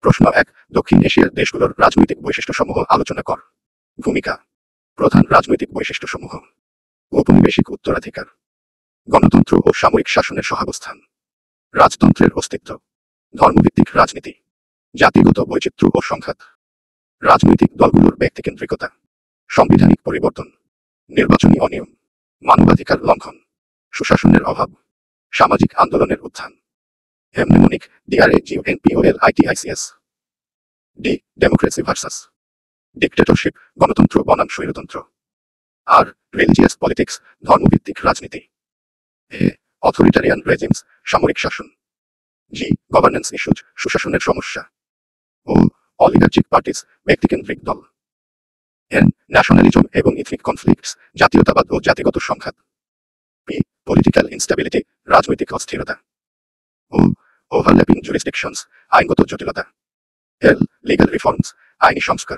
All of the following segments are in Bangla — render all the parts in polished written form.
প্রশ্ন ১। দক্ষিণ এশিয়ার দেশগুলোর রাজনৈতিক বৈশিষ্ট্যসমূহ আলোচনা কর। ভূমিকা। প্রধান রাজনৈতিক বৈশিষ্ট্যসমূহ: ঔপনিবেশিক উত্তরাধিকার, গণতন্ত্র ও সামরিক শাসনের সহাবস্থান, রাজতন্ত্রের অস্তিত্ব, ধর্মভিত্তিক রাজনীতি, জাতিগত বৈচিত্র্য ও সংঘাত, রাজনৈতিক দলগুলোর ব্যক্তিকেন্দ্রিকতা, সাংবিধানিক পরিবর্তন, নির্বাচনী অনিয়ম, মানবাধিকার লঙ্ঘন, সুশাসনের অভাব, সামাজিক আন্দোলনের উত্থান। হেমনিমনিক DRAGUNPOLITICS। D. Democracy versus dictatorship, গণতন্ত্র বনাম স্বৈরতন্ত্র। আর. রিলিজিয়াস পলিটিক্স, ধর্মভিত্তিক রাজনীতি। এ. অথরিটারিয়ান রেজিমস, সামরিক শাসন। জি. গভর্নেন্স ইস্যুজ, সুশাসনের সমস্যা। ও. অলিগার্চিক পার্টিস, ব্যক্তিকেন্দ্রিক দল। এন. ন্যাশনালিজম এবং ইথনিক কনফ্লিক্টস, জাতীয়তাবাদ ও জাতিগত সংঘাত। পি. পলিটিক্যাল ইনস্টেবিলিটি, রাজনৈতিক অস্থিরতা। ও. ওভারল্যাপিং জুরিসডিকশনস, আইনগত জটিলতা। এল. লিগ্যাল রিফর্মস, আইনি সংস্কার।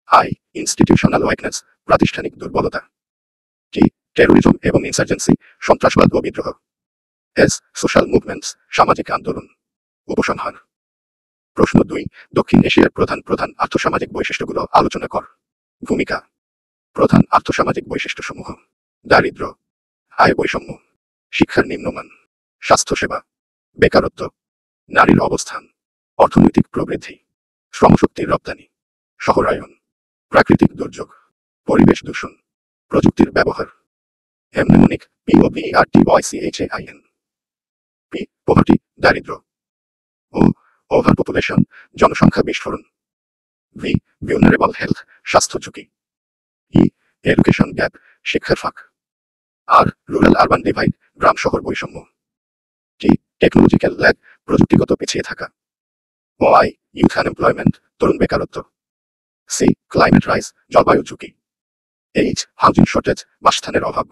আই. ইনস্টিটিউশনাল ওয়েকনেস, প্রাতিষ্ঠানিক দুর্বলতা। টি. টেরোরিজম এবং ইনসার্জেন্সি, সন্ত্রাসবাদ ও বিদ্রোহ। এস. সোশ্যাল মুভমেন্টস, সামাজিক আন্দোলন। উপসংহার। প্রশ্ন ২। দক্ষিণ এশিয়ার প্রধান প্রধান আর্থসামাজিক বৈশিষ্ট্যগুলো আলোচনা কর। ভূমিকা। প্রধান আর্থসামাজিক বৈশিষ্ট্যসমূহ: দারিদ্র্য, আয় বৈষম্য, শিক্ষার নিম্নমান, স্বাস্থ্যসেবা, বেকারত্ব, নারীর অবস্থান, অর্থনৈতিক প্রবৃদ্ধি, শ্রমশক্তির রপ্তানি, শহরায়ন, প্রাকৃতিক দুর্যোগ, পরিবেশ দূষণ, প্রযুক্তির ব্যবহার। হেমনিমনিক POVERTYCHAIN। পি. পোভার্টি, দারিদ্র্য। ও. ওভার পপুলেশন, জনসংখ্যা বিস্ফোরণ। ভি. ভিউনারেবল হেলথ, স্বাস্থ্য ঝুঁকি। ই. এডুকেশন গ্যাপ, শিক্ষার ফাঁক। আর. রুরাল আরবান ডিভাইড, গ্রাম শহর বৈষম্য। টি. টেকনোলজিক্যাল ল্যাগ, প্রযুক্তিগত পিছিয়ে থাকা। ও. আই. ইউথ আনএমপ্লয়মেন্ট, তরুণ বেকারত্ব। সি. ক্লাইমেট রাইজ, জলবায়ু ঝুঁকি। এইচ. হাউজিং শর্টেজ, বাসস্থানের অভাব।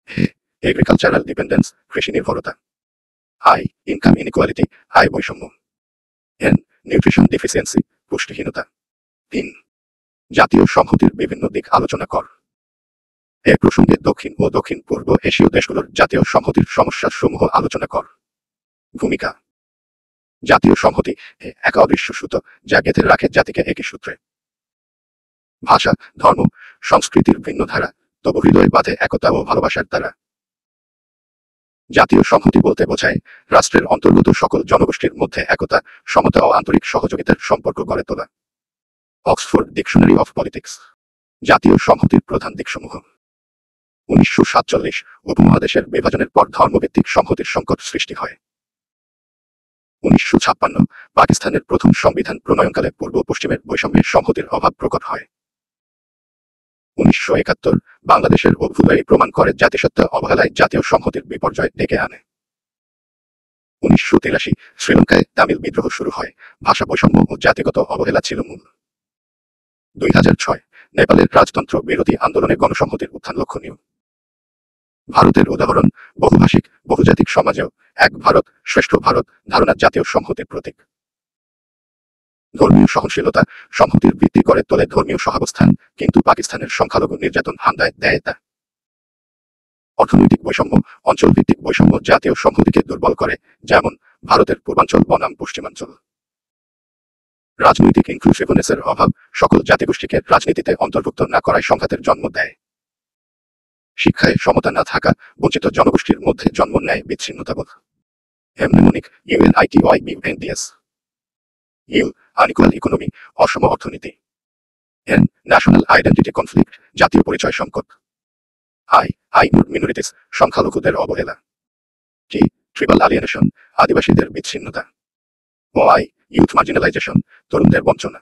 হে. এগ্রিকালচারাল ডিপেন্ডেন্স, কৃষি নির্ভরতা। আই. ইনকাম ইনইকুয়ালিটি, আয় বৈষম্য। এন. নিউট্রিশন ডিফিসিয়েন্সি, পুষ্টিহীনতা। ৩. জাতীয় সংহতির বিভিন্ন দিক আলোচনা কর। এ প্রসঙ্গে দক্ষিণ ও দক্ষিণ পূর্ব এশীয় দেশগুলোর জাতীয় সংহতির সমস্যার সমূহ আলোচনা কর। ভূমিকা। জাতীয় সংহতি এক অদৃশ্য সুতো, যা গেঁথে রাখে জাতিকে একই সূত্রে। ভাষা, ধর্ম, সংস্কৃতির ভিন্ন ধারা, তবু হৃদয়ে বাঁধে একতা ও ভালোবাসার দ্বারা। জাতীয় সংহতি বলতে বোঝায় রাষ্ট্রের অন্তর্গত সকল জনগোষ্ঠীর মধ্যে একতা, সমতা ও আন্তরিক সহযোগিতার সম্পর্ক গড়ে তোলা। Oxford dictionary of politics. জাতীয় সংহতির প্রধান দিকসমূহ: 1947 উপমহাদেশের বিভাজনের পর ধর্মভিত্তিক সংহতির সংকট সৃষ্টি হয়। 1956 পাকিস্তানের প্রথম সংবিধান প্রণয়নকালে পূর্ব পশ্চিমের বৈষম্যের সংহতির অভাব প্রকট হয়। 1971 বাংলাদেশের অভ্যুদয় প্রমাণ করে জাতিসত্তা অবহেলায় জাতীয় সংহতির বিপর্যয় ডেকে আনে। 1983 শ্রীলঙ্কায় তামিল বিদ্রোহ শুরু হয়, ভাষা বৈষম্য ও জাতিগত অবহেলা ছিল মূল। 2006 নেপালের রাজতন্ত্র বিরোধী আন্দোলনে গণসংহতির উত্থান লক্ষণীয়। ভারতের উদাহরণ, বহুভাষিক বহুজাতিক সমাজেও এক ভারত শ্রেষ্ঠ ভারত ধারণা জাতীয় সংহতির প্রতীক। ধর্মীয় সহনশীলতা সংহতির ভিত্তি করে তোলে ধর্মীয় সহাবস্থান, কিন্তু পাকিস্তানের সংখ্যালঘু নির্যাতন হামলায় দেয় তা। অর্থনৈতিক বৈষম্য অঞ্চলভিত্তিক বৈষম্য জাতীয় সংহতিকে দুর্বল করে, যেমন ভারতের পূর্বাঞ্চল বনাম পশ্চিমাঞ্চল। রাজনৈতিক ইনক্লুসিভনেসের অভাব সকল জাতিগোষ্ঠীকে রাজনীতিতে অন্তর্ভুক্ত না করায় সংঘাতের জন্ম দেয়। শিক্ষায় সমতা না থাকা বঞ্চিত জনগোষ্ঠীর মধ্যে জন্ম নেয় বিচ্ছিন্নতাবোধ। হেমনিমনিক UNITYBNDS। ইউ. আনইকুয়াল ইকোনমি, অসম অর্থনীতি। এন. ন্যাশনাল আইডেন্টিটি কনফ্লিক্ট, জাতীয় পরিচয় সংকট। আই. আইনুর মিনরিটিস, সংখ্যালঘুদের অবহেলা। টি. ট্রিবাল আলিয়েনেশন, আদিবাসীদের বিচ্ছিন্নতা। ও. আই. ইউথ মার্জিনালাইজেশন, তরুণদের বঞ্চনা।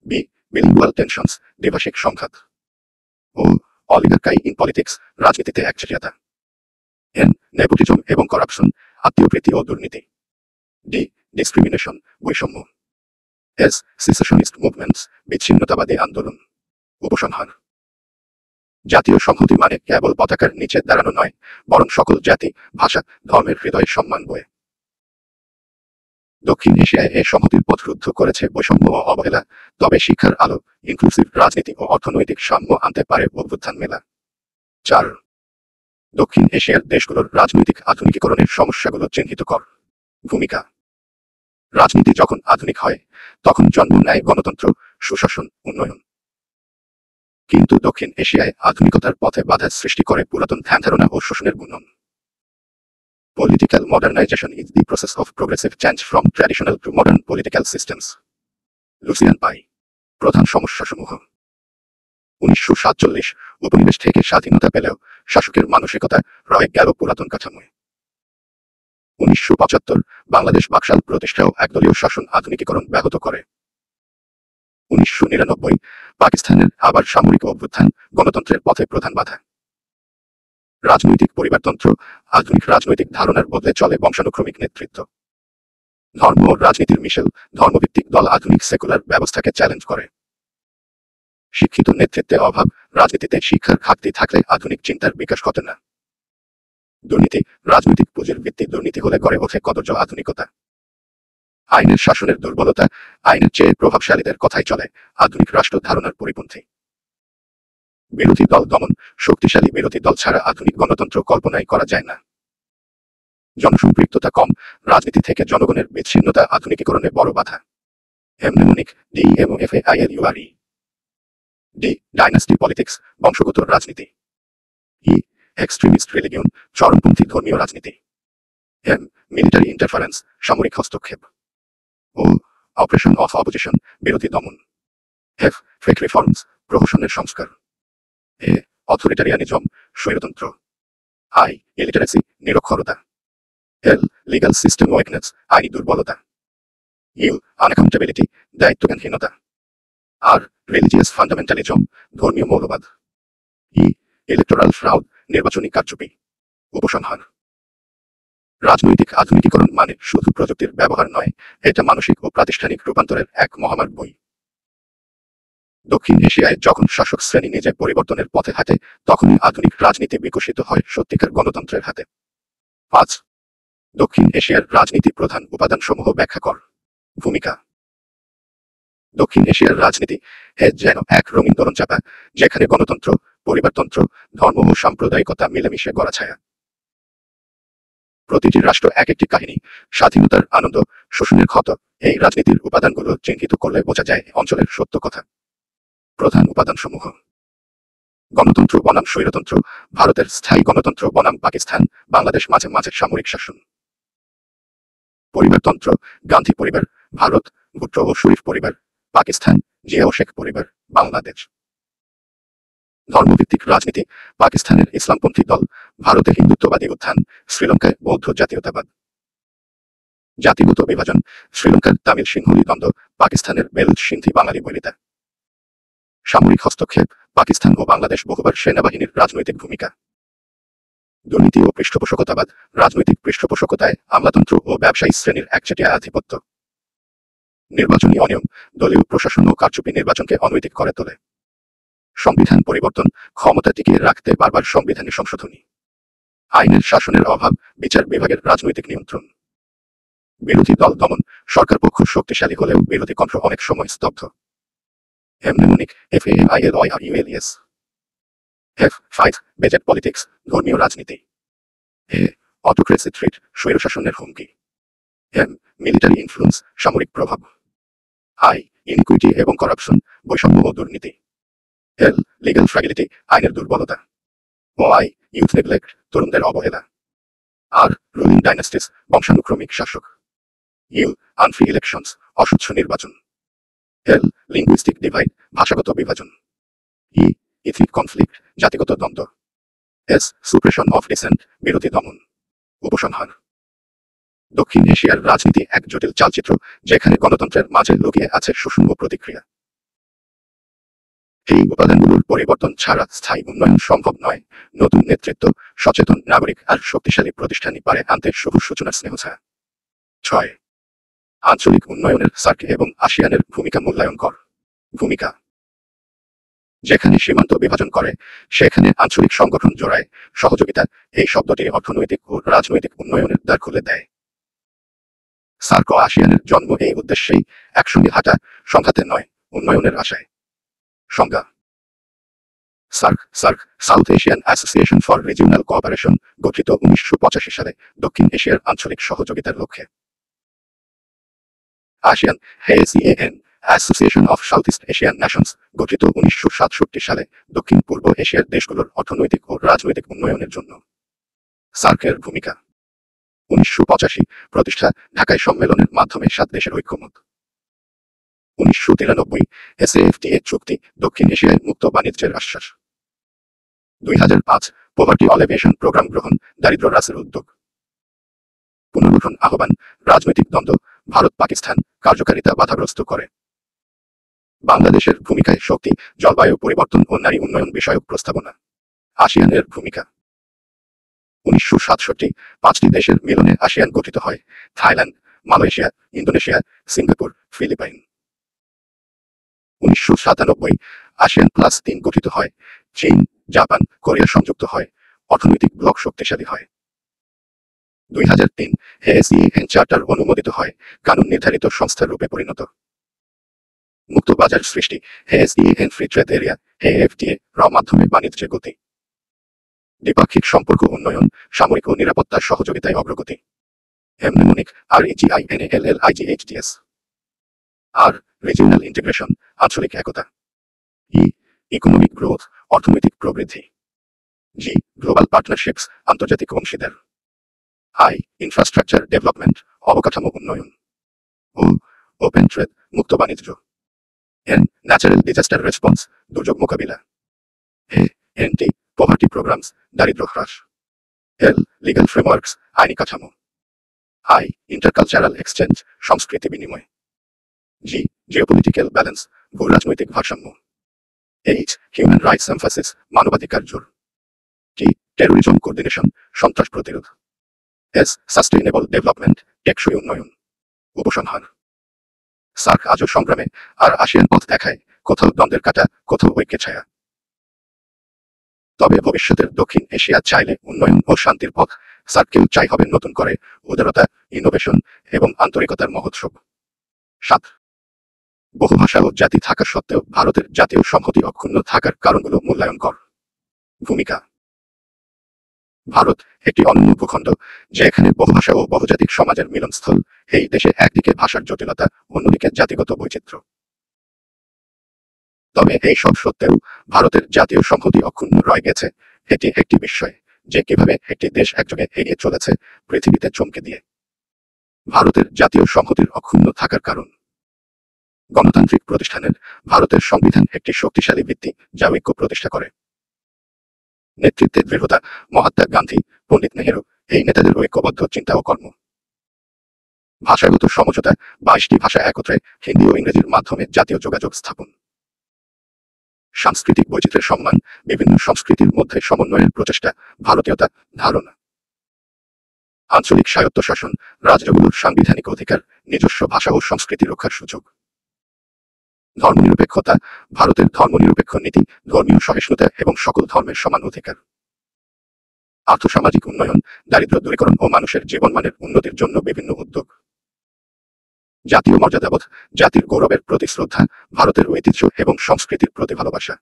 বি. বিলিঙ্গুয়াল টেনশনস, দ্বিভাষিক সংঘাত। ও. অলিগার্কাই ইন পলিটিক্স, রাজনীতিতে একচেটিয়াতা। এন. নেপোটিজম এবং করাপশন, আত্মীয়প্রীতি ও দুর্নীতি। ডি. ডিসক্রিমিনেশন, বৈষম্য। এস. সিসেশনিস্ট মুভমেন্টস, বিচ্ছিন্নতাবাদী আন্দোলন। উপসংহার। জাতীয় সংহতি মানে কেবল পতাকার নিচে দাঁড়ানো নয়, বরং সকল জাতি, ভাষা, ধর্মের হৃদয়ে সম্মান বয়ে। দক্ষিণ এশিয়ায় এ সংহতির পথ রুদ্ধ করেছে বৈষম্য ও অবহেলা, তবে শিক্ষার আলো, ইনক্লুসিভ রাজনীতি ও অর্থনৈতিক সাম্য আনতে পারে অভ্যুত্থান মেলা। 4. দক্ষিণ এশিয়ার দেশগুলোর রাজনৈতিক আধুনিকীকরণের সমস্যাগুলো চিহ্নিত কর। ভূমিকা। রাজনীতি যখন আধুনিক হয় তখন জন্ম নেয় গণতন্ত্র, সুশাসন, উন্নয়ন। কিন্তু দক্ষিণ এশিয়ায় আধুনিকতার পথে বাধা সৃষ্টি করে পুরাতন ধ্যানধারণা ও শোষণের গুণন। Political modernization is the process of progressive change from traditional to modern political systems. Lucian Pye. প্রধান সমস্যাসমূহ। 1947 উপনিবেশ থেকে স্বাধীনতা পেলেও শাসকের মানসিকতা রয়ে গেল পুরাতন কাঠামোয়। 1975 বাংলাদেশ বাকশাল প্রতিষ্ঠাও একদলীয় শাসন আধুনিকীকরণ ব্যাহত করে। 1999 পাকিস্তানের আবার সামরিক অভ্যুত্থান গণতন্ত্রের পথে প্রধান বাধা। রাজনৈতিক পরিবারতন্ত্র আধুনিক রাজনৈতিক ধারণার বদলে চলে বংশানুক্রমিক নেতৃত্ব। ধর্ম ও রাজনীতির মিশেল ধর্মভিত্তিক দল আধুনিক সেকুলার ব্যবস্থাকে চ্যালেঞ্জ করে। শিক্ষিত নেতৃত্বে অভাব, রাজনীতিতে শিক্ষার ঘাটতি থাকলে আধুনিক চিন্তার বিকাশ ঘটে না। দুর্নীতি, রাজনৈতিক পুঁজির ভিত্তি দুর্নীতি হলে গড়ে ওঠে কদর্য আধুনিকতা। আইনের শাসনের দুর্বলতা, আইনের চেয়ে প্রভাবশালীদের কথাই চলে, আধুনিক রাষ্ট্র ধারণার পরিপন্থী। বিরোধী দল দমন, শক্তিশালী বিরোধী দল ছাড়া আধুনিক গণতন্ত্র কল্পনাই করা যায় না। জনসম্পৃক্ততা কম, রাজনীতি থেকে জনগণের বিচ্ছিন্নতা আধুনিকীকরণে বড় বাধা। হেমনেমনিক DEMOFAILURE ডি ডাইনাস্টি পলিটিক্স, বংশগত রাজনীতি। ই এক্সট্রিমিস্ট রিলিজিয়ন, চরমপন্থী ধর্মীয় রাজনীতি। এম মিলিটারি ইন্টারফারেন্স, সামরিক হস্তক্ষেপ। ও অপারেশন অফ অপোজিশন, বিরোধী দমন। এফ ফেক রিফর্মস, প্রহসনের সংস্কার। এ অথরিটারিয়ানিজম, স্বৈরতন্ত্র। আই ইলিটারেসি, নিরক্ষরতা। এল লিগাল সিস্টেম ওয়েকনেস, আইনি দুর্বলতা। ইউ আনঅ্যাকাউন্টেবিলিটি, দায়িত্বজ্ঞানহীনতা। আর রিলিজিয়াস ফান্ডামেন্টালিজম, ধর্মীয় মৌলবাদ। ই ইলেকটোরাল ফ্রাউড, নির্বাচনী কারচুপি। উপসংহার। রাজনৈতিক আধুনিকীকরণ মানে শুধু প্রযুক্তির ব্যবহার নয়, এটা মানসিক ও প্রাতিষ্ঠানিক রূপান্তরের এক মহামার বই। দক্ষিণ এশিয়ায় যখন শাসক শ্রেণী নিজে পরিবর্তনের পথে হাঁটে তখনই আধুনিক রাজনীতি বিকশিত হয় সত্যিকার গণতন্ত্রের হাতে। 5. দক্ষিণ এশিয়ার রাজনীতি প্রধান উপাদানসমূহ ব্যাখ্যা কর। ভূমিকা। দক্ষিণ এশিয়ার রাজনীতি যেন এক রঙিন দোলনচাপা, যেখানে গণতন্ত্র, পরিবারতন্ত্র, ধর্ম ও সাম্প্রদায়িকতা মিলেমিশে গড়া ছায়া। প্রতিটি রাষ্ট্র এক একটি কাহিনী, স্বাধীনতার আনন্দ, শোষণের ক্ষত। এই রাজনীতির উপাদানগুলো চিহ্নিত করলে বোঝা যায় অঞ্চলের সত্য কথা। প্রধান উপাদানসমূহ। গণতন্ত্র বনাম স্বৈরতন্ত্র, ভারতের স্থায়ী গণতন্ত্র বনাম পাকিস্তান, বাংলাদেশ মাঝে মাঝে সামরিক শাসন। পরিবারতন্ত্র, গান্ধী পরিবার, ভারত, ভুট্টো ও শরীফ পরিবার, পাকিস্তান, জিয়া ও শেখ পরিবার, বাংলাদেশ। ধর্মভিত্তিক রাজনীতি, পাকিস্তানের ইসলামপন্থী দল, ভারতে হিন্দুত্ববাদী উত্থান, শ্রীলঙ্কায় বৌদ্ধ জাতীয়তাবাদ। জাতিগত বিভাজন, শ্রীলঙ্কার তামিল সিংহলী দ্বন্দ্ব, পাকিস্তানের বেলুচ সিন্ধি বাঙালি বলিতা। সামরিক হস্তক্ষেপ, পাকিস্তান ও বাংলাদেশ বহুবার সেনাবাহিনীর রাজনৈতিক ভূমিকা। দুর্নীতি ও পৃষ্ঠপোষকতাবাদ, রাজনৈতিক পৃষ্ঠপোষকতায় আমলাতন্ত্র ও ব্যবসায়ী শ্রেণীর একচেটিয়া আধিপত্য। নির্বাচনী অনিয়ম, দলীয় প্রশাসন ও কারচুপি নির্বাচনকে অনৈতিক করে তোলে। সংবিধান পরিবর্তন, ক্ষমতা টিকিয়ে রাখতে বারবার সংবিধানে সংশোধনী। আইনের শাসনের অভাব, বিচার বিভাগের রাজনৈতিক নিয়ন্ত্রণ। বিরোধী দল দমন, সরকার পক্ষ শক্তিশালী হলেও বিরোধী কণ্ঠ অনেক সময় স্তব্ধ। হেমনেমনিক FAILURES। এফ 5 বেজেট পলিটিক্স, ধর্মীয় রাজনীতি। এ অটোক্রেসি থ্রেট, স্বৈরশাসনের হুমকি। এম মিলিটারি ইনফ্লুয়েন্স, সামরিক প্রভাব। আই ইনইকুইটি এবং করাপশন, বৈষম্য ও দুর্নীতি। এল লিগ্যাল ফ্র্যাগিলিটি, আইনের দুর্বলতা। ও আই ইউথ নেগলেক্ট, তরুণদের অবহেলা। আর রুলিং ডাইনাস্টিস, বংশানুক্রমিক শাসক। ইউ আনফ্রি ইলেকশনস, অস্বচ্ছ নির্বাচন। এল লিঙ্গুইস্টিক ডিভাইড, ভাষাগত বিভাজন। ই ইথনিক কনফ্লিক্ট, জাতিগত দ্বন্দ্ব। এস সুপ্রেশন অফ ডিসেন্ট, বিরোধী দমন। উপসংহার। দক্ষিণ এশিয়ার রাজনীতি এক জটিল চালচিত্র, যেখানে গণতন্ত্রের মাঝে লুকিয়ে আছে শোষণ ও প্রতিক্রিয়া। এই উপাদানগুলোর পরিবর্তন ছাড়া স্থায়ী উন্নয়ন সম্ভব নয়। নতুন নেতৃত্ব, সচেতন নাগরিক আর শক্তিশালী প্রতিষ্ঠানই পারে আনতে শুভ সূচনার স্নেহছায়া। 6. আঞ্চলিক উন্নয়নের সার্ক এবং আসিয়ানের ভূমিকা মূল্যায়ন কর। ভূমিকা। যেখানে সীমান্ত বিভাজন করে সেখানে আঞ্চলিক সংগঠন জোড়ায়, সহযোগিতা, এই শব্দটি অর্থনৈতিক ও রাজনৈতিক উন্নয়নের দ্বার খুলে দেয়। সার্ক ও আসিয়ানের জন্ম এই উদ্দেশ্যেই, একসঙ্গে হাঁটা, সংঘাতে নয়, উন্নয়নের আশায়। সংজ্ঞা। SAARC SAARC south Asian association for regional cooperation, গঠিত 1985 সালে দক্ষিণ এশিয়ার আঞ্চলিক সহযোগিতার লক্ষ্যে। ASEAN ASEAN association of south east Asian Nations গঠিত 1967 সালে দক্ষিণ পূর্ব এশিয়ার দেশগুলোর অর্থনৈতিক ও রাজনৈতিক উন্নয়নের জন্য। সার্কের ভূমিকা 1985 প্রতিষ্ঠা, ঢাকায় সম্মেলনের মাধ্যমে 7 দেশের ঐক্যমত। 1993 SAFTA চুক্তি, দক্ষিণ এশিয়ায় মুক্ত বাণিজ্যের আশ্বাস। 2005 পভার্টি অলিভিয়েশন প্রোগ্রাম গ্রহণ, দারিদ্র্য হ্রাসের উদ্যোগ। পুনর্গঠন আহ্বান, রাজনৈতিক দ্বন্দ্ব, ভারত পাকিস্তান কার্যকারিতা বাধাগ্রস্ত করে। বাংলাদেশের ভূমিকায় শক্তি, জলবায়ু পরিবর্তন ও নারী উন্নয়ন বিষয়ক প্রস্তাবনা। আসিয়ানের ভূমিকা 1967 5টি দেশের মিলনে আসিয়ান গঠিত হয়: Thailand, Malaysia, Indonesia, Singapore, Philippines. 1997 ASEAN +3 গঠিত হয়: চীন, জাপান, কোরিয়া সংযুক্ত হয়, অর্থনৈতিক ব্লক শক্তিশালী হয়। 2003 ASEAN চার্টার অনুমোদিত হয়, কানুন নির্ধারিত সংস্থার রূপে পরিণত। মুক্ত বাজার সৃষ্টি, ASEAN free trade area AFTA মাধ্যমে বাণিজ্যে গতি। দ্বিপাক্ষিক সম্পর্ক উন্নয়ন, সামরিক ও নিরাপত্তা সহযোগিতায় অগ্রগতি। এমনেমনিক REGINALLIGHTS। আর রিজিওনাল ইন্টিগ্রেশন, আঞ্চলিক একতা। ইকোনমিক গ্রোথ, অর্থনৈতিক প্রবৃদ্ধি। জি গ্লোবাল পার্টনারশিপস, আন্তর্জাতিক অংশীদার। ইনফ্রাস্ট্রাকচার ডেভেলপমেন্ট, অবকাঠামো উন্নয়ন। ও ওপেন ট্রেড, মুক্ত বাণিজ্য। ন্যাচারাল ডিজাস্টার রেসপন্স, দুর্যোগ মোকাবিলা। এনটি পভার্টি প্রোগ্রামস, দারিদ্র্য হ্রাস। লিগ্যাল ফ্রেমওয়ার্কস, আইনি কাঠামো। ইন্টারকালচারাল এক্সচেঞ্জ, সংস্কৃতি বিনিময়। জিওপলিটিক্যাল ব্যালেন্স, ভূ রাজনৈতিক ভারসাম্য। হিউম্যান রাইটস এমফাসিস, মানবাধিকার জোর। টেরোরিজম কোঅর্ডিনেশন, সন্ত্রাস প্রতিরোধ। সাস্টেইনেবল ডেভেলপমেন্ট, টেকসই উন্নয়ন। উপসংহার: সার্ক আজও সংগ্রামে, আর আসিয়ান পথ দেখায়, কোথাও দ্বন্দ্বের কাঁটা, কোথাও ঐক্যের ছায়া। তবে ভবিষ্যতের দক্ষিণ এশিয়া চাইলে উন্নয়ন ও শান্তির পথ, সার্ককেও চাই হবে নতুন করে উদারতা, ইনোভেশন এবং আন্তরিকতার মহোৎসব। 7 বহুভাষা ও জাতি থাকা সত্ত্বেও ভারতের জাতীয় সংহতি অক্ষুণ্ণ থাকার কারণগুলো মূল্যায়ন কর। ভূমিকা: ভারত একটি অনন্য ভূখণ্ড, যেখানে বহুভাষা ও বহুজাতিক সমাজের মিলনস্থল। এই দেশে একদিকে ভাষার জটিলতা, অন্যদিকে জাতিগত বৈচিত্র্য। তবে এই সব সত্ত্বেও ভারতের জাতীয় সংহতি অক্ষুণ্ণ রয়ে গেছে। এটি একটি বিস্ময় যে কিভাবে একটি দেশ একযোগে এগিয়ে চলেছে, পৃথিবীতে চমকে দিয়ে। ভারতের জাতীয় সংহতির অক্ষুণ্ণ থাকার কারণ: গণতান্ত্রিক প্রতিষ্ঠানের ভারতের সংবিধান একটি শক্তিশালী ভিত্তি, যা ঐক্য প্রতিষ্ঠা করে। নেতৃত্বের দৃঢ়তা, মহাত্মা গান্ধী, পণ্ডিত নেহেরু, এই নেতাদের ঐক্যবদ্ধ চিন্তা ও কর্ম। ভাষাগত সমঝোতা, 22টি ভাষা একত্রে, হিন্দি ও ইংরেজির মাধ্যমে জাতীয় যোগাযোগ স্থাপন। সাংস্কৃতিক বৈচিত্র্যের সম্মান, বিভিন্ন সংস্কৃতির মধ্যে সমন্বয়ের প্রচেষ্টা, ভারতীয়তা ধারণা। আঞ্চলিক স্বায়ত্তশাসন, রাজ্যগুলোর সাংবিধানিক অধিকার, নিজস্ব ভাষা ও সংস্কৃতি রক্ষার সুযোগ। ধর্মনিরপেক্ষতা, ভারতের ধর্মনিরপেক্ষ নীতি, ধর্মীয় সহিষ্ণুতা এবং সকল ধর্মের সমান অধিকার। আর্থসামাজিক উন্নয়ন, দারিদ্র্য দূরীকরণ ও মানুষের জীবনমানের উন্নতির জন্য বিভিন্ন উদ্যোগ। জাতীয় মর্যাদাবোধ, জাতির গৌরবের প্রতি শ্রদ্ধা, ভারতের ঐতিহ্য এবং সংস্কৃতির প্রতি ভালোবাসা।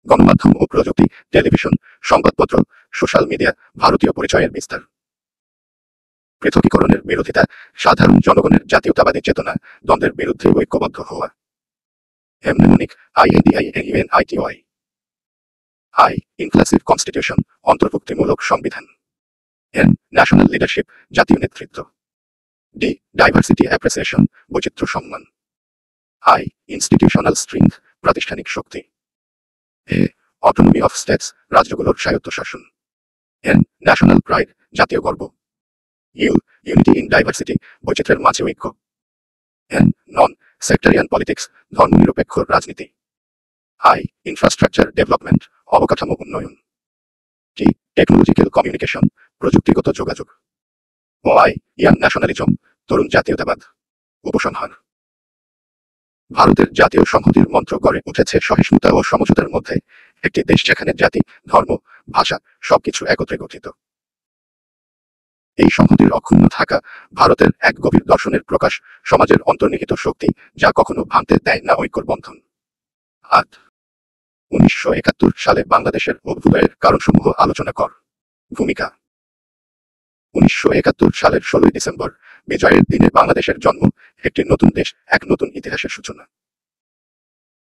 গণমাধ্যম ও প্রযুক্তি, টেলিভিশন, সংবাদপত্র, সোশ্যাল মিডিয়া, ভারতীয় পরিচয়ের বিস্তার। পৃথকীকরণের বিরোধিতা, সাধারণ জনগণের জাতীয়তাবাদী চেতনা, দ্বন্দ্বের বিরুদ্ধে ঐক্যবদ্ধ হওয়া। এমনেমনিক INDINUNITY। ইনক্লুসিভ কনস্টিটিউশন, অন্তর্ভুক্তিমূলক সংবিধান। ন্যাশনাল লিডারশিপ, জাতীয় নেতৃত্ব। ডাইভার্সিটি অ্যাপ্রিসিয়েশন, বৈচিত্র্য সম্মান। ইনস্টিটিউশনাল স্ট্রেংথ, প্রাতিষ্ঠানিক শক্তি। অটোনমি অফ স্টেটস, রাজ্যগুলোর স্বায়ত্তশাসন। ন্যাশনাল প্রাইড, জাতীয় গর্ব। ইউনিটি ইন ডাইভার্সিটি, বৈচিত্র্যের মাঝে ঐক্য। নন সেক্টারিয়ান পলিটিক্স, ধর্মনিরপেক্ষ রাজনীতি। ইনফ্রাস্ট্রাকচার ডেভেলপমেন্ট, অবকাঠামো উন্নয়ন। টেকনোলজিক্যাল কমিউনিকেশন, প্রযুক্তিগত যোগাযোগ। ইয়াং ন্যাশনালিজম, তরুণ জাতীয়তাবাদ। উপসংহার: ভারতের জাতীয় সংহতির মন্ত্র গড়ে উঠেছে সহিষ্ণুতা ও সমঝোতার মধ্যে, একটি দেশ যেখানে জাতি, ধর্ম, ভাষা সবকিছু একত্রে গঠিত। এই সংহতির অক্ষুণ্ণ থাকা ভারতের এক গভীর দর্শনের প্রকাশ, সমাজের অন্তর্নিহিত শক্তি, যা কখনো ভাঙতে দেয় না ঐক্যর বন্ধন। 8 1971 সালে বাংলাদেশের অভ্যুদয়ের কারণসমূহ আলোচনা কর। ভূমিকা: 1971 সালের 16 ডিসেম্বর, বিজয়ের দিনে বাংলাদেশের জন্ম। একটি নতুন দেশ, এক নতুন ইতিহাসের সূচনা।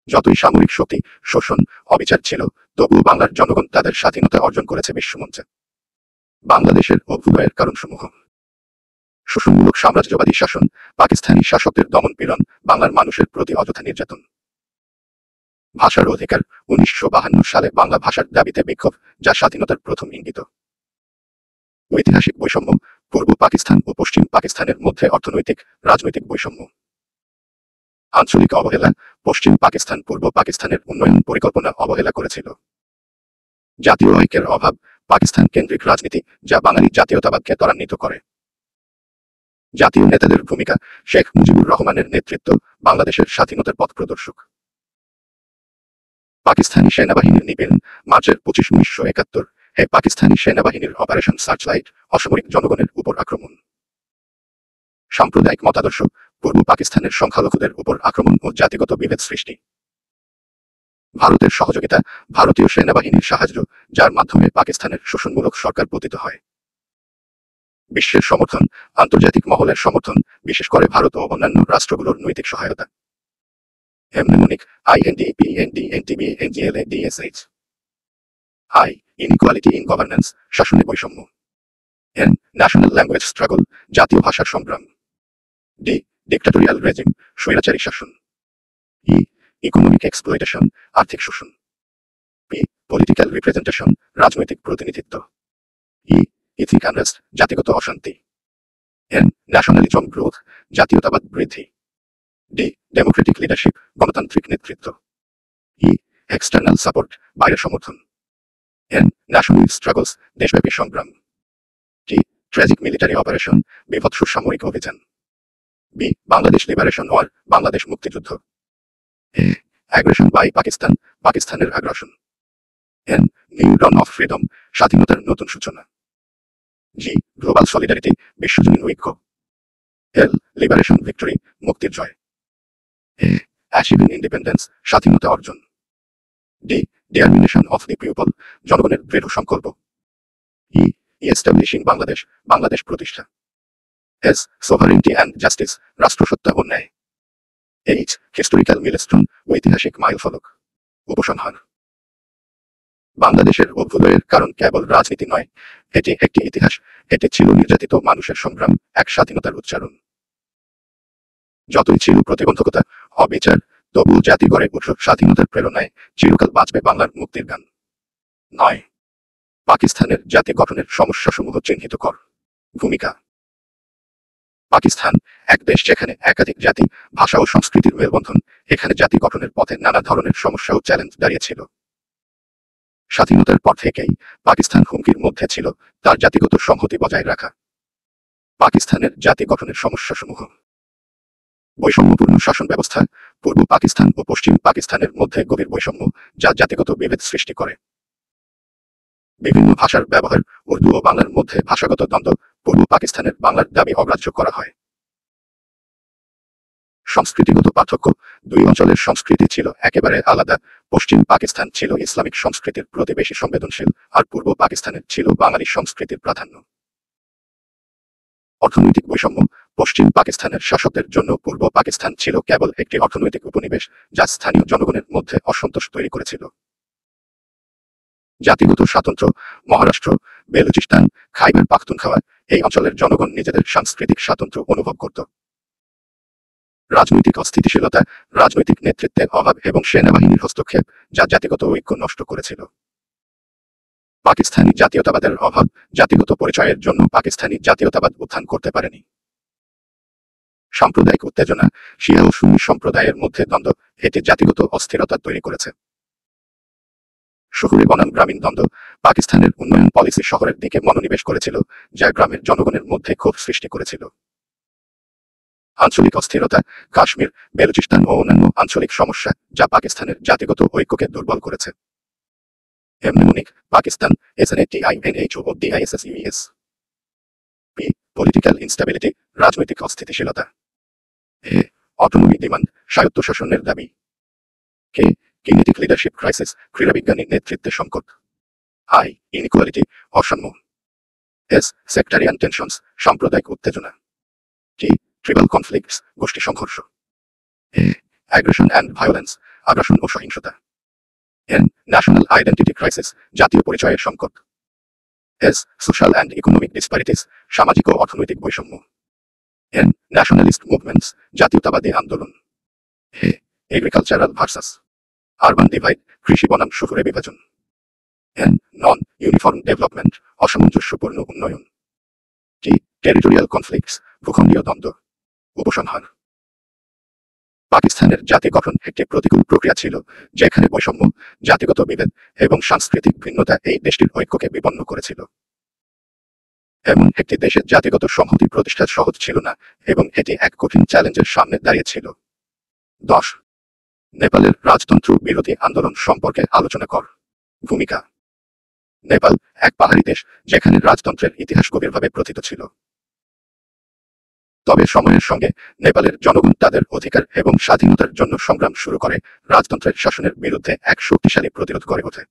যতই সামরিক শক্তি, শোষণ, অবিচার ছিল, তবুও বাংলার জনগণ তাদের স্বাধীনতা অর্জন করেছে বিশ্বমঞ্চে। বাংলাদেশের অভ্যুদয়ের কারণসমূহ: শোষণমূলক সাম্রাজ্যবাদী শাসন, পাকিস্তানি শাসকদের দমন পীড়ন, বাংলার মানুষের প্রতি অযথা নির্যাতন। ভাষার অধিকার: 1952 সালে বাংলা ভাষার দাবিতে বিক্ষোভ, যা স্বাধীনতার প্রথম ইঙ্গিত। ঐতিহাসিক বৈষম্য: পূর্ব পাকিস্তান ও পশ্চিম পাকিস্তানের মধ্যে অর্থনৈতিক, রাজনৈতিক বৈষম্য। আঞ্চলিক অবহেলা: পশ্চিম পাকিস্তান পূর্ব পাকিস্তানের উন্নয়ন পরিকল্পনা অবহেলা করেছিল। জাতীয় ঐক্যের অভাব: পাকিস্তান কেন্দ্রিক রাজনীতি, যা বাঙালি জাতীয়তাবাদকে ত্বরান্বিত করে। জাতীয় নেতাদের ভূমিকা: শেখ মুজিবুর রহমানের নেতৃত্ব বাংলাদেশের স্বাধীনতার পথ প্রদর্শক। পাকিস্তানি সেনাবাহিনীর নিপীড়ন: মার্চের 25, 1971 হে পাকিস্তানি সেনাবাহিনীর অপারেশন সার্চলাইট, অসামরিক জনগণের উপর আক্রমণ। সাম্প্রদায়িক মতাদর্শ: পূর্ব পাকিস্তানের সংখ্যালঘুদের উপর আক্রমণ ও জাতিগত বিভেদ সৃষ্টি। ভারতের সহযোগিতা: ভারতীয় সেনাবাহিনীর সাহায্য, যার মাধ্যমে পাকিস্তানের শোষণমূলক সরকার পতিত হয়। বিশ্বের সমর্থন: আন্তর্জাতিক মহলের সমর্থন, বিশেষ করে ভারত ও অন্যান্য রাষ্ট্রগুলোর নৈতিক সহায়তা। মনেমনিক, INDP NDNTB NGLA DSH। Inequality in governance, শাসনে বৈষম্য। ন্যাশনাল ল্যাঙ্গুয়েজ স্ট্রাগল, জাতীয় ভাষার সংগ্রাম। ডিক্টাটোরিয়াল রেজিম, স্বৈরাচারী শাসন। ইকোনমিক এক্সপ্লয়টেশন, আর্থিক শোষণ। পলিটিক্যাল রিপ্রেজেন্টেশন, রাজনৈতিক প্রতিনিধিত্ব। ইথনিক আনরেস্ট, জাতিগত অশান্তি। ন্যাশনালিজম গ্রোথ, জাতীয়তাবাদ বৃদ্ধি। ডেমোক্রেটিক লিডারশিপ, গণতান্ত্রিক নেতৃত্ব। এক্সটার্নাল সাপোর্ট, বাইরের সমর্থন। ন্যাশনাল স্ট্রাগলস, দেশব্যাপী সংগ্রাম। ট্র্যাজিক মিলিটারি অপারেশন, বিভৎস সামরিক অভিযান। বাংলাদেশ লিবারেশন ওয়ার, বাংলাদেশ মুক্তিযুদ্ধ। অ্যাগ্রেশন বাই পাকিস্তান, পাকিস্তানের আগ্রাসন। নিউ ডন অফ ফ্রিডম, স্বাধীনতার নতুন সূচনা। গ্লোবাল সলিডারিটি, বিশ্বজনীন ঐক্য। লিবারেশন ভিক্টরি, মুক্তির জয়। অ্যাচিভিং ইন্ডিপেন্ডেন্স, স্বাধীনতা অর্জন। ডিটারমিনেশন অফ দি পিপল, জনগণের দৃঢ় সংকল্প। এস্টাবলিশিং বাংলাদেশ, বাংলাদেশ প্রতিষ্ঠা। সোভারেন্টি অ্যান্ড জাস্টিস, রাষ্ট্রসত্তা ও ন্যায়। হিস্টোরিক্যাল মিলস্টোন, ঐতিহাসিক মাইলফলক। উপসংহার: বাংলাদেশের অভ্যুদয়ের কারণ কেবল রাজনীতি নয়, এটি একটি ইতিহাস, এটি ছিল নির্যাতিত মানুষের সংগ্রাম, এক স্বাধীনতার উচ্চারণ। যতই ছিল প্রতিবন্ধকতা, অবিচার, তবুও জাতি গড়ে উঠল স্বাধীনতার প্রেরণায়, চিরকাল বাঁচবে বাংলার মুক্তির গান। 9. পাকিস্তানের জাতি গঠনের সমস্যাসমূহ চিহ্নিত কর। ভূমিকা: পাকিস্তান এক দেশ যেখানে একাধিক জাতি, ভাষা ও সংস্কৃতির মেলবন্ধন, এখানে জাতি গঠনের পথে নানা ধরনের সমস্যা ও চ্যালেঞ্জ দাঁড়িয়েছিল। স্বাধীনতার পর থেকেই পাকিস্তান হুমকির মধ্যে ছিল তার জাতিগত সংহতি বজায় রাখা। পাকিস্তানের জাতি গঠনের সমস্যাসমূহ: বৈষম্যপূর্ণ শাসন ব্যবস্থা, পূর্ব পাকিস্তান ও পশ্চিম পাকিস্তানের মধ্যে গভীর বৈষম্য, যা জাতিগত বিভেদ সৃষ্টি করে। বিভিন্ন ভাষার ব্যবহার, উর্দু ও বাংলার মধ্যে ভাষাগত দ্বন্দ্ব, পূর্ব পাকিস্তানের বাংলার দাবি অগ্রাহ্য করা হয়। সংস্কৃতিগত পার্থক্য, দুই অঞ্চলের সংস্কৃতি ছিল একেবারে আলাদা, পশ্চিম পাকিস্তান ছিল ইসলামিক সংস্কৃতির প্রতি বেশি সংবেদনশীল, আর পূর্ব পাকিস্তানের ছিল বাঙালি সংস্কৃতির প্রাধান্য। অর্থনৈতিক বৈষম্য, পশ্চিম পাকিস্তানের শাসকদের জন্য পূর্ব পাকিস্তান ছিল কেবল একটি অর্থনৈতিক উপনিবেশ, যা স্থানীয় জনগণের মধ্যে অসন্তোষ তৈরি করেছিল। জাতিগত স্বাতন্ত্র্য, মহারাষ্ট্র, বেলুচিস্তান, খাইবার পাখতুনখাওয়া, এই অঞ্চলের জনগণ নিজেদের সাংস্কৃতিক স্বাতন্ত্র্য অনুভব করত। রাজনৈতিক অস্থিতিশীলতা, রাজনৈতিক নেতৃত্বের অভাব এবং সেনাবাহিনীর হস্তক্ষেপ, যা জাতিগত ঐক্য নষ্ট করেছিল। পাকিস্তানি জাতীয়তাবাদের অভাব, জাতিগত পরিচয়ের জন্য পাকিস্তানি জাতীয়তাবাদ উত্থান করতে পারেনি। সাম্প্রদায়িক উত্তেজনা, শিয়া ও সুন্নি সম্প্রদায়ের মধ্যে দ্বন্দ্ব, এটি জাতিগত অস্থিরতা তৈরি করেছে। শহুরে বনাম গ্রামীণ দ্বন্দ্ব, পাকিস্তানের উন্নয়ন পলিসি শহরের দিকে মনোনিবেশ করেছিল, যা গ্রামের জনগণের মধ্যে ক্ষোভ সৃষ্টি করেছিল। আঞ্চলিক অস্থিরতা, কাশ্মীর, বেলুচিস্তান ও অন্যান্য আঞ্চলিক সমস্যা, যা পাকিস্তানের জাতিগত ঐক্যকে দুর্বল করেছে। মনেমনিক, পাকিস্তান, SNATINHODISSUES। পলিটিক্যাল ইনস্টেবিলিটি, রাজনৈতিক অস্থিতিশীলতা। অটোনমি ডিমান্ড, স্বায়ত্তশাসনের দাবি। কিনেটিক লিডারশিপ ক্রাইসিস, ক্রীড়াবিজ্ঞানী নেতৃত্বে সংকট। ইনইকুয়ালিটি, অসাম্য। সেক্টারিয়ান টেনশনস, সাম্প্রদায়িক উত্তেজনা। ট্রিবাল কনফ্লিক্টস, গোষ্ঠী সংঘর্ষ। এ, অ্যাগ্রেশন অ্যান্ড ভায়োলেন্স, আগ্রাসন ও সহিংসতা। এন, ন্যাশনাল আইডেন্টিটি ক্রাইসিস, জাতীয় পরিচয়ের সংকট। S, social and economic disparities, সামাজিক ও অর্থনৈতিক বৈষম্য। এন, ন্যাশনালিস্ট মুভমেন্টস, জাতীয়তাবাদী আন্দোলন। হে, এগ্রিকালচারাল ভার্সাস আরবান ডিভাইড, কৃষি বনাম শহুরে বিভাজন। এন, নন ইউনিফর্ম ডেভেলপমেন্ট, অসামঞ্জস্যপূর্ণ উন্নয়ন। টি, টেরিটোরিয়াল কনফ্লিক্টস, ভূখণ্ডীয় দ্বন্দ্ব। উপসংহার। পাকিস্তানের জাতি গঠন একটি প্রতিকূল প্রক্রিয়া ছিল, যেখানে বৈষম্য, জাতিগত বিভেদ এবং সাংস্কৃতিক ভিন্নতা এই দেশটির ঐক্যকে বিপন্ন করেছিল। এমন একটি দেশে জাতিগত সংহতি প্রতিষ্ঠা সহজ ছিল না, এবং এটি এক কঠিন চ্যালেঞ্জের সামনে দাঁড়িয়েছিল। 10. নেপালের রাজতন্ত্র বিরোধী আন্দোলন সম্পর্কে আলোচনা কর। ভূমিকা। নেপাল এক পাহাড়ি দেশ, যেখানে রাজতন্ত্রের ইতিহাস গভীরভাবে প্রথিত ছিল। তবে সময়ের সঙ্গে নেপালের জনগণ তাদের অধিকার এবং স্বাধীনতার জন্য সংগ্রাম শুরু করে, রাজতন্ত্রের শাসনের বিরুদ্ধে এক শক্তিশালী প্রতিরোধ গড়ে ওঠে।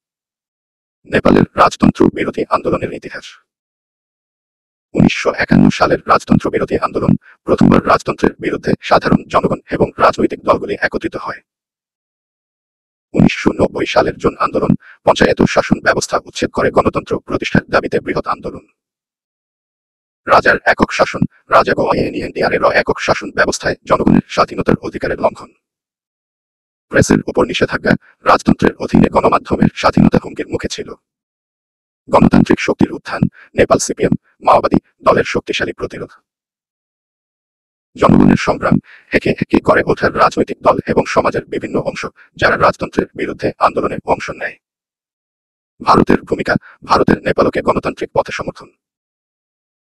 নেপালের রাজতন্ত্র বিরোধী আন্দোলনের ইতিহাস। 1951 সালের রাজতন্ত্র বিরোধী আন্দোলন প্রথমবার রাজতন্ত্রের বিরুদ্ধে সাধারণ জনগণ এবং রাজনৈতিক দলগুলি একত্রিত হয়। 1990 সালের জুন আন্দোলন পঞ্চায়েত শাসন ব্যবস্থা উচ্ছেদ করে গণতন্ত্র প্রতিষ্ঠার দাবিতে বৃহৎ আন্দোলন। রাজার একক শাসন, রাজা গোয়াইনিয়ানডিআরের একক শাসন ব্যবস্থায় জনগণের স্বাধীনতার অধিকারের লঙ্ঘন। প্রেসের উপর নিষেধাজ্ঞা, রাজতন্ত্রের অধীনে গণমাধ্যমের স্বাধীনতা হুমকির মুখে ছিল। গণতান্ত্রিক শক্তির উত্থান, নেপাল সিপিএম, মাওবাদী দলের শক্তিশালী প্রতিরোধ। জনগণের সংগ্রাম, একে একে গড়ে ওঠার রাজনৈতিক দল এবং সমাজের বিভিন্ন অংশ, যারা রাজতন্ত্রের বিরুদ্ধে আন্দোলনে অংশ নেয়। ভারতের ভূমিকা, ভারতের নেপালকে গণতান্ত্রিক পথে সমর্থন।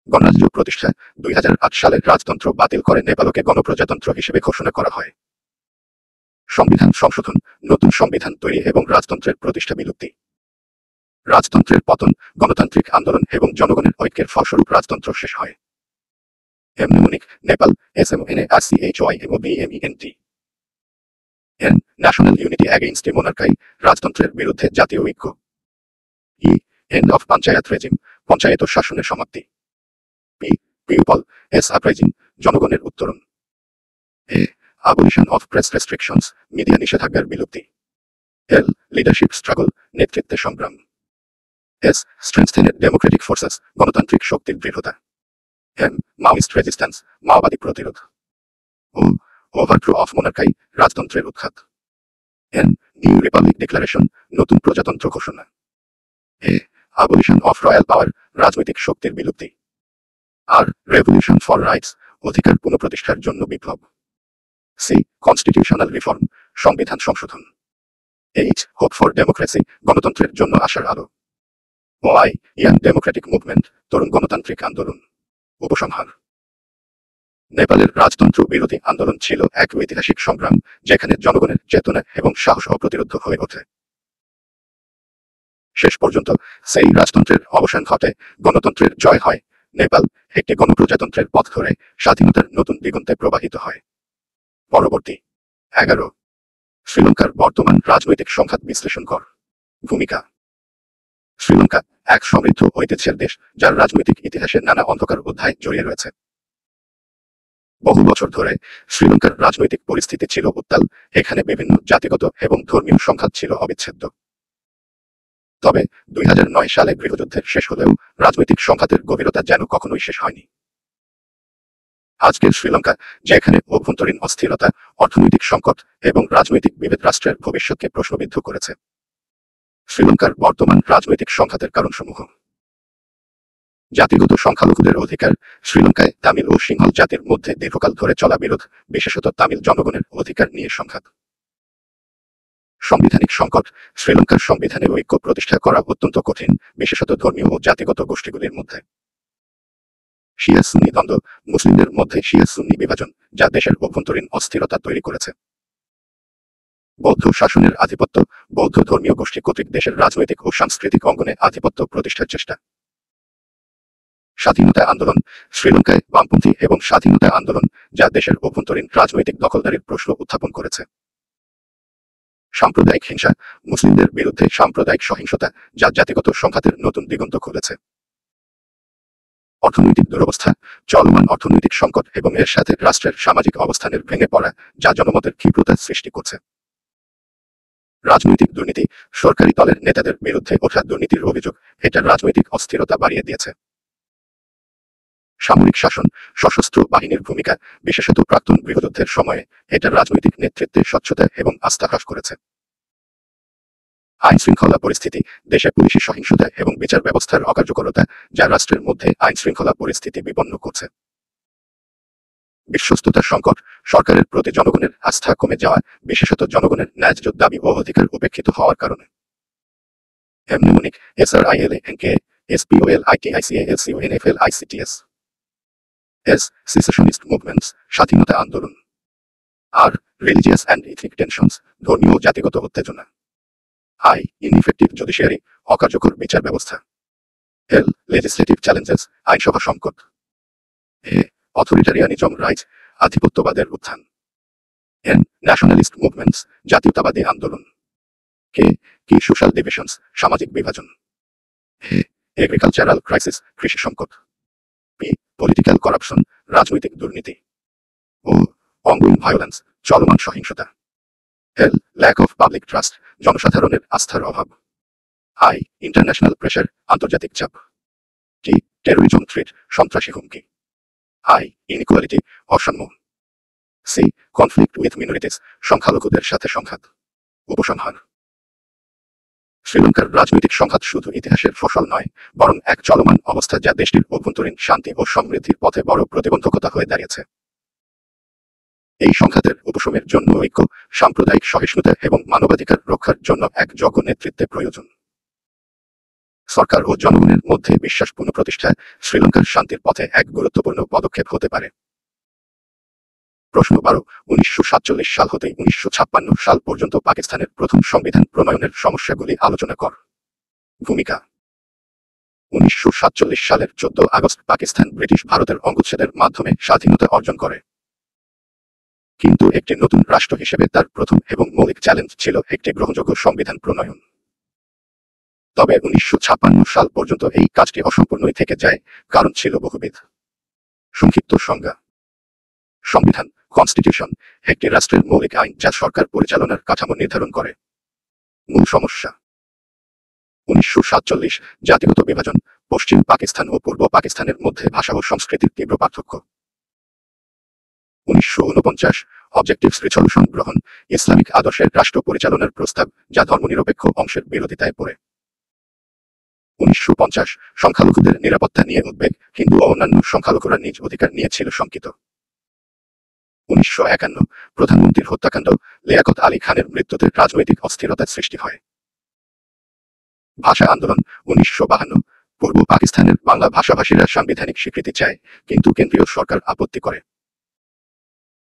গণরাজ্য প্রতিষ্ঠা, 2008 সালের রাজতন্ত্র বাতিল করে নেপালকে গণপ্রজাতন্ত্র হিসেবে ঘোষণা করা হয়। সংবিধান সংশোধন, নতুন সংবিধান তৈরি এবং রাজতন্ত্রের প্রতিষ্ঠা বিলুপ্তি। রাজতন্ত্রের পতন, গণতান্ত্রিক আন্দোলন এবং জনগণের ঐক্যের ফলস্বরূপ রাজতন্ত্র শেষ হয়। Mnemonic, Nepal, SMONARCHOI N, national unity against monarchy, রাজতন্ত্রের বিরুদ্ধে জাতীয় ঐক্য। E, end of panchayat regime, panchayat শাসনের সমাপ্তি। পি, পিপল, আপরাইজিং, জনগণের উত্তরণ। A, abolition of press restrictions, media নিষেধাজ্ঞার বিলুপ্তি। এল, লিডারশিপ স্ট্রাগল, নেতৃত্বে সংগ্রাম। এস, স্ট্রেংথেনেড ডেমোক্রেটিক ফোর্সেস, গণতান্ত্রিক শক্তির দৃঢ়তা। এম, মাওয়িস্ট রেজিস্ট্যান্স, মাওবাদী প্রতিরোধ। ও, ওভারথ্রো অফ মনার্কাই, রাজতন্ত্রের উৎখাত। এন, নিউ রিপাবলিক ডিক্লারেশন, নতুন প্রজাতন্ত্র ঘোষণা। এ, abolition অফ রয়্যাল পাওয়ার, রাজনৈতিক শক্তির বিলুপ্তি। আর, রেভলিউশন ফর রাইটস, অধিকার পুনঃপ্রতিষ্ঠার জন্য বিপ্লব। সি, কনস্টিটিউশনাল রিফর্ম, সংবিধান সংশোধন। এইচ, হোপ ফর ডেমোক্রেসি, গণতন্ত্রের জন্য আশার আলো। ওআই, ইয়াং ডেমোক্রেটিক মুভমেন্ট, তরুণ গণতান্ত্রিক আন্দোলন। উপসংহার। নেপালের রাজতন্ত্র বিরোধী আন্দোলন ছিল এক ঐতিহাসিক সংগ্রাম, যেখানে জনগণের চেতনা এবং সাহস অপ্রতিরোধ্য হয়ে ওঠে। শেষ পর্যন্ত সেই রাজতন্ত্রের অবসান ঘটে, গণতন্ত্রের জয় হয়। নেপাল একটি গণপ্রজাতন্ত্রের পথ ধরে স্বাধীনতার নতুন দিগন্তে প্রবাহিত হয়। পরবর্তী। 11. শ্রীলঙ্কার বর্তমান রাজনৈতিক সংঘাত বিশ্লেষণ কর। ভূমিকা। শ্রীলঙ্কা এক সমৃদ্ধ ঐতিহ্যের দেশ, যার রাজনৈতিক ইতিহাসে নানা অন্ধকার অধ্যায় জড়িয়ে রয়েছে। বহু বছর ধরে শ্রীলঙ্কার রাজনৈতিক পরিস্থিতি ছিল উত্তাল, এখানে বিভিন্ন জাতিগত এবং ধর্মীয় সংঘাত ছিল অবিচ্ছেদ্য। তবে 2009 সালে গৃহযুদ্ধের শেষ হলেও রাজনৈতিক সংঘাতের গভীরতা যেন কখনোই শেষ হয়নি। আজকের শ্রীলঙ্কা, যেখানে অভ্যন্তরীণ অস্থিরতা, অর্থনৈতিক সংকট এবং রাজনৈতিক বিভেদ রাষ্ট্রের ভবিষ্যৎকে প্রশ্নবিদ্ধ করেছে। শ্রীলঙ্কার বর্তমান রাজনৈতিক সংঘাতের কারণসমূহ। জাতিগত সংখ্যালঘুদের অধিকার, শ্রীলঙ্কায় তামিল ও সিংহল জাতির মধ্যে দীর্ঘকাল ধরে চলা বিরোধ, বিশেষত তামিল জনগণের অধিকার নিয়ে সংঘাত। সাংবিধানিক সংকট, শ্রীলঙ্কার সংবিধানে ঐক্য প্রতিষ্ঠা করা অত্যন্ত কঠিন, বিশেষত ধর্মীয় ও জাতিগত গোষ্ঠীগুলির মধ্যে। শিয়া সুন্নি দ্বন্দ্ব, মুসলিমদের মধ্যে শিয়া সুন্নি বিভাজন, যা দেশের অভ্যন্তরীণ অস্থিরতা তৈরি করেছে। বৌদ্ধ শাসনের আধিপত্য, বৌদ্ধ ধর্মীয় গোষ্ঠী কর্তৃক দেশের রাজনৈতিক ও সাংস্কৃতিক অঙ্গনে আধিপত্য প্রতিষ্ঠার চেষ্টা। স্বাধীনতা আন্দোলন, শ্রীলঙ্কায় বামপন্থী এবং স্বাধীনতা আন্দোলন, যা দেশের অভ্যন্তরীণ রাজনৈতিক দখলদারির প্রশ্ন উত্থাপন করেছে। সাম্প্রদায়িক হিংসা, মুসলিমদের বিরুদ্ধে সাম্প্রদায়িক সহিংসতা, যা জাতিগত সংঘাতের নতুন দিগন্ত খুলেছে। অর্থনৈতিক দুরবস্থা, চলমান অর্থনৈতিক সংকট এবং এর সাথে রাষ্ট্রের সামাজিক অবস্থানের ভেঙে পড়া, যা জনমতের ক্ষিপ্রতা সৃষ্টি করছে। রাজনৈতিক দুর্নীতি, সরকারি দলের নেতাদের বিরুদ্ধে ওঠা দুর্নীতির অভিযোগ এটা রাজনৈতিক অস্থিরতা বাড়িয়ে দিয়েছে। সামরিক শাসন, সশস্ত্র বাহিনীর ভূমিকা, বিশেষত প্রাক্তন গৃহযুদ্ধের সময়ে এটা রাজনৈতিক নেতৃত্বে স্বচ্ছতা এবং আস্থা হ্রাস করেছে। আইন শৃঙ্খলা পরিস্থিতি, দেশে পুলিশি সহিংসতা এবং বিচার ব্যবস্থার অকার্যকরতা, যা রাষ্ট্রের মধ্যে আইন শৃঙ্খলা পরিস্থিতি বিপন্ন করছে। বিশ্বস্ততার সংকট, সরকারের প্রতি জনগণের আস্থা কমে যাওয়া, বিশেষত জনগণের ন্যায্য দাবি ও অধিকার উপেক্ষিত হওয়ার কারণে। এমনিমনিক, SRILANK, SPOLITICALCUNFLICTS এস সিসেশনিস্ট মুভমেন্টস, স্বাধীনতা আন্দোলন। আর রিলিজিয়াস অ্যান্ড ইথনিক টেনশনস, ধর্মীয় ও জাতিগত উত্তেজনা। আই ইনইফেক্টিভ জুডিশিয়ারি, অকার্যকর বিচার ব্যবস্থা। এল লেজিসলেটিভ চ্যালেঞ্জেস, আইনসভা সংকট। এ অথরিটারিয়ানিজম রাইজ, আধিপত্যবাদের উত্থান। এন ন্যাশনালিস্ট মুভমেন্টস, জাতীয়তাবাদী আন্দোলন। কি সোশ্যাল ডিভিশনস, সামাজিক বিভাজন। এগ্রিকালচারাল ক্রাইসিস, কৃষি সংকট। পি পলিটিক্যাল করাপশন, রাজনৈতিক দুর্নীতি। ও অনগোয়িং ভায়োলেন্স, চলমান সহিংসতা। এল ল্যাক অফ পাবলিক ট্রাস্ট, জনসাধারণের আস্থার অভাব। আই ইন্টারন্যাশনাল প্রেশার, আন্তর্জাতিক চাপ। টি টেরোরিজম থ্রেট, সন্ত্রাসী হুমকি। আই ইনইকুয়ালিটি, অসাম্য। সি কনফ্লিক্ট উইথ মিনরিটিস, সংখ্যালঘুদের সাথে সংঘাত। উপসংহার: শ্রীলঙ্কার রাজনৈতিক সংঘাত শুধু ইতিহাসের ফসল নয়, বরং এক চলমান অবস্থা যা দেশটির অভ্যন্তরীণ শান্তি ও সমৃদ্ধির পথে বড় প্রতিবন্ধকতা হয়ে দাঁড়িয়েছে। এই সংঘাতের উপশমের জন্য ঐক্য, সাম্প্রদায়িক সহিষ্ণুতা এবং মানবাধিকার রক্ষার জন্য এক যোগ্য নেতৃত্বের প্রয়োজন। সরকার ও জনগণের মধ্যে বিশ্বাস পুনঃপ্রতিষ্ঠা শ্রীলঙ্কার শান্তির পথে এক গুরুত্বপূর্ণ পদক্ষেপ হতে পারে। প্রশ্ন 12, 1947 সাল হতে 1956 সাল পর্যন্ত পাকিস্তানের প্রথম সংবিধান প্রণয়নের সমস্যাগুলি আলোচনা কর। ভূমিকা: 1947 সালের 14 আগস্ট পাকিস্তান ব্রিটিশ ভারতের অঙ্গচ্ছেদের মাধ্যমে স্বাধীনতা অর্জন করে। কিন্তু একটি নতুন রাষ্ট্র হিসেবে তার প্রথম এবং মৌলিক চ্যালেঞ্জ ছিল একটি গ্রহণযোগ্য সংবিধান প্রণয়ন। তবে 1956 সাল পর্যন্ত এই কাজটি অসম্পূর্ণই থেকে যায়, কারণ ছিল বহুবিধ। সংক্ষিপ্ত সংজ্ঞা: সংবিধান, কনস্টিটিউশন, একটি রাষ্ট্রের মৌলিক আইন যা সরকার পরিচালনার কাঠামো নির্ধারণ করে। মূল সমস্যা: 1947 জাতিগত বিভাজন, পশ্চিম পাকিস্তান ও পূর্ব পাকিস্তানের মধ্যে ভাষা ও সংস্কৃতির তীব্র পার্থক্য। 1949 অবজেক্টিভস রিজলিউশন গ্রহণ, ইসলামিক আদর্শের রাষ্ট্র পরিচালনার প্রস্তাব, যা ধর্মনিরপেক্ষ অংশের বিরোধিতায় পড়ে। 1950 সংখ্যালঘুদের নিরাপত্তা নিয়ে উদ্বেগ, হিন্দু ও অন্যান্য সংখ্যালঘুরা নিজ অধিকার নিয়ে ছিল শঙ্কিত। 1951 প্রধানমন্ত্রীর হত্যাকাণ্ড, লিয়াকত আলী খানের মৃত্যুতে রাজনৈতিক অস্থিরতার সৃষ্টি হয়। ভাষা আন্দোলন, 1952 পূর্ব পাকিস্তানের বাংলা ভাষাভাষীরা সাংবিধানিক স্বীকৃতি চায়, কিন্তু কেন্দ্রীয় সরকার আপত্তি করে।